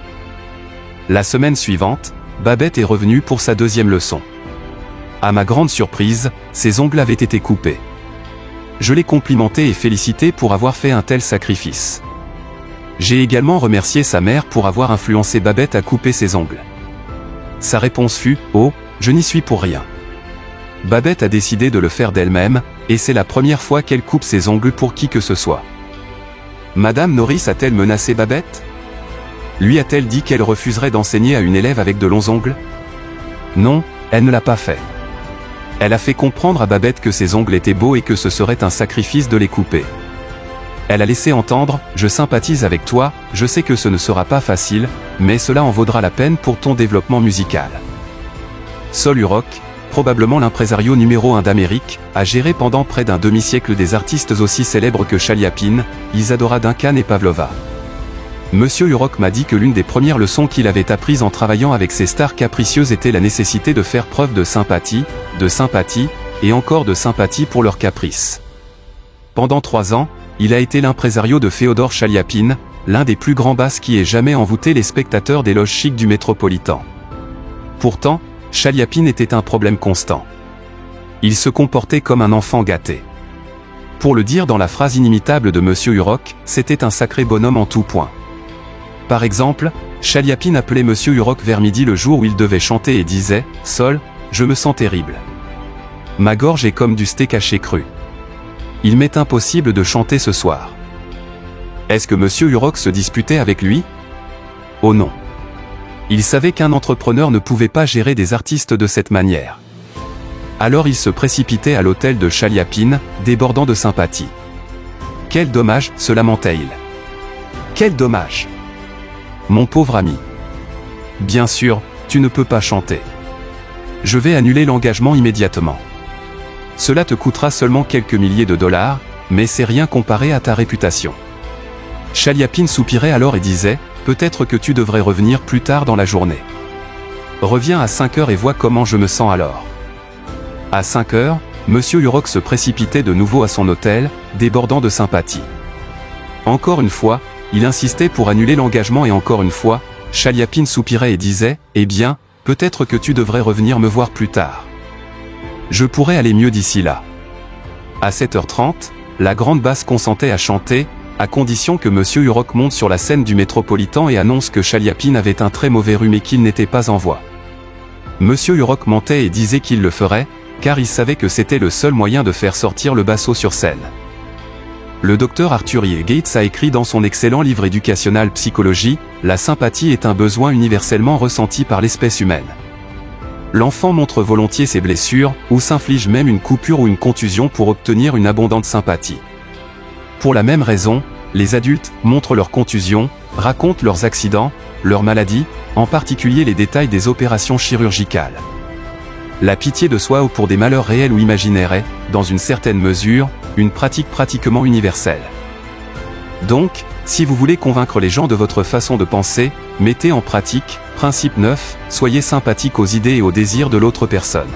La semaine suivante, Babette est revenue pour sa 2e leçon. À ma grande surprise, ses ongles avaient été coupés. Je l'ai complimentée et félicitée pour avoir fait un tel sacrifice. J'ai également remercié sa mère pour avoir influencé Babette à couper ses ongles. Sa réponse fut « Oh, je n'y suis pour rien. Babette a décidé de le faire d'elle-même, et c'est la première fois qu'elle coupe ses ongles pour qui que ce soit. Madame Norris a-t-elle menacé Babette? Lui a-t-elle dit qu'elle refuserait d'enseigner à une élève avec de longs ongles? Non, elle ne l'a pas fait. Elle a fait comprendre à Babette que ses ongles étaient beaux et que ce serait un sacrifice de les couper. Elle a laissé entendre « Je sympathise avec toi, je sais que ce ne sera pas facile, mais cela en vaudra la peine pour ton développement musical. » Sol Hurock, probablement l'impresario numéro 1 d'Amérique, a géré pendant près d'un demi-siècle des artistes aussi célèbres que Chaliapine, Isadora Duncan et Pavlova. Monsieur Hurock m'a dit que l'une des premières leçons qu'il avait apprises en travaillant avec ces stars capricieuses était la nécessité de faire preuve de sympathie, et encore de sympathie pour leurs caprices. Pendant 3 ans, il a été l'impresario de Féodor Chaliapine, l'un des plus grands basses qui ait jamais envoûté les spectateurs des loges chics du Métropolitan. Pourtant, Chaliapine était un problème constant. Il se comportait comme un enfant gâté. Pour le dire dans la phrase inimitable de Monsieur Hurock, c'était un sacré bonhomme en tout point. Par exemple, Chaliapine appelait Monsieur Hurock vers midi le jour où il devait chanter et disait « Sol, je me sens terrible. Ma gorge est comme du steak haché cru. Il m'est impossible de chanter ce soir. » Est-ce que Monsieur Hurock se disputait avec lui? Oh non. Il savait qu'un entrepreneur ne pouvait pas gérer des artistes de cette manière. Alors il se précipitait à l'hôtel de Chaliapine, débordant de sympathie. « Quel dommage, se lamentait-il. Quel dommage. Mon pauvre ami. Bien sûr, tu ne peux pas chanter. Je vais annuler l'engagement immédiatement. Cela te coûtera seulement quelques milliers de dollars, mais c'est rien comparé à ta réputation. » Chaliapine soupirait alors et disait « Peut-être que tu devrais revenir plus tard dans la journée. Reviens à 5 heures et vois comment je me sens alors. » À 5 heures, Monsieur Hurock se précipitait de nouveau à son hôtel, débordant de sympathie. Encore une fois, il insistait pour annuler l'engagement et encore une fois, Chaliapine soupirait et disait « Eh bien, peut-être que tu devrais revenir me voir plus tard. Je pourrais aller mieux d'ici là. » À 7h30, la grande basse consentait à chanter, à condition que Monsieur Hurock monte sur la scène du Métropolitan et annonce que Chaliapine avait un très mauvais rhume et qu'il n'était pas en voix. Monsieur Hurock mentait et disait qu'il le ferait, car il savait que c'était le seul moyen de faire sortir le basso sur scène. Le docteur Arthur E. Gates a écrit dans son excellent livre éducational Psychologie, « La sympathie est un besoin universellement ressenti par l'espèce humaine. L'enfant montre volontiers ses blessures, ou s'inflige même une coupure ou une contusion pour obtenir une abondante sympathie. Pour la même raison, les adultes montrent leurs contusions, racontent leurs accidents, leurs maladies, en particulier les détails des opérations chirurgicales. La pitié de soi ou pour des malheurs réels ou imaginaires est, dans une certaine mesure, une pratique pratiquement universelle. Donc, si vous voulez convaincre les gens de votre façon de penser, mettez en pratique, principe 9, soyez sympathique aux idées et aux désirs de l'autre personne.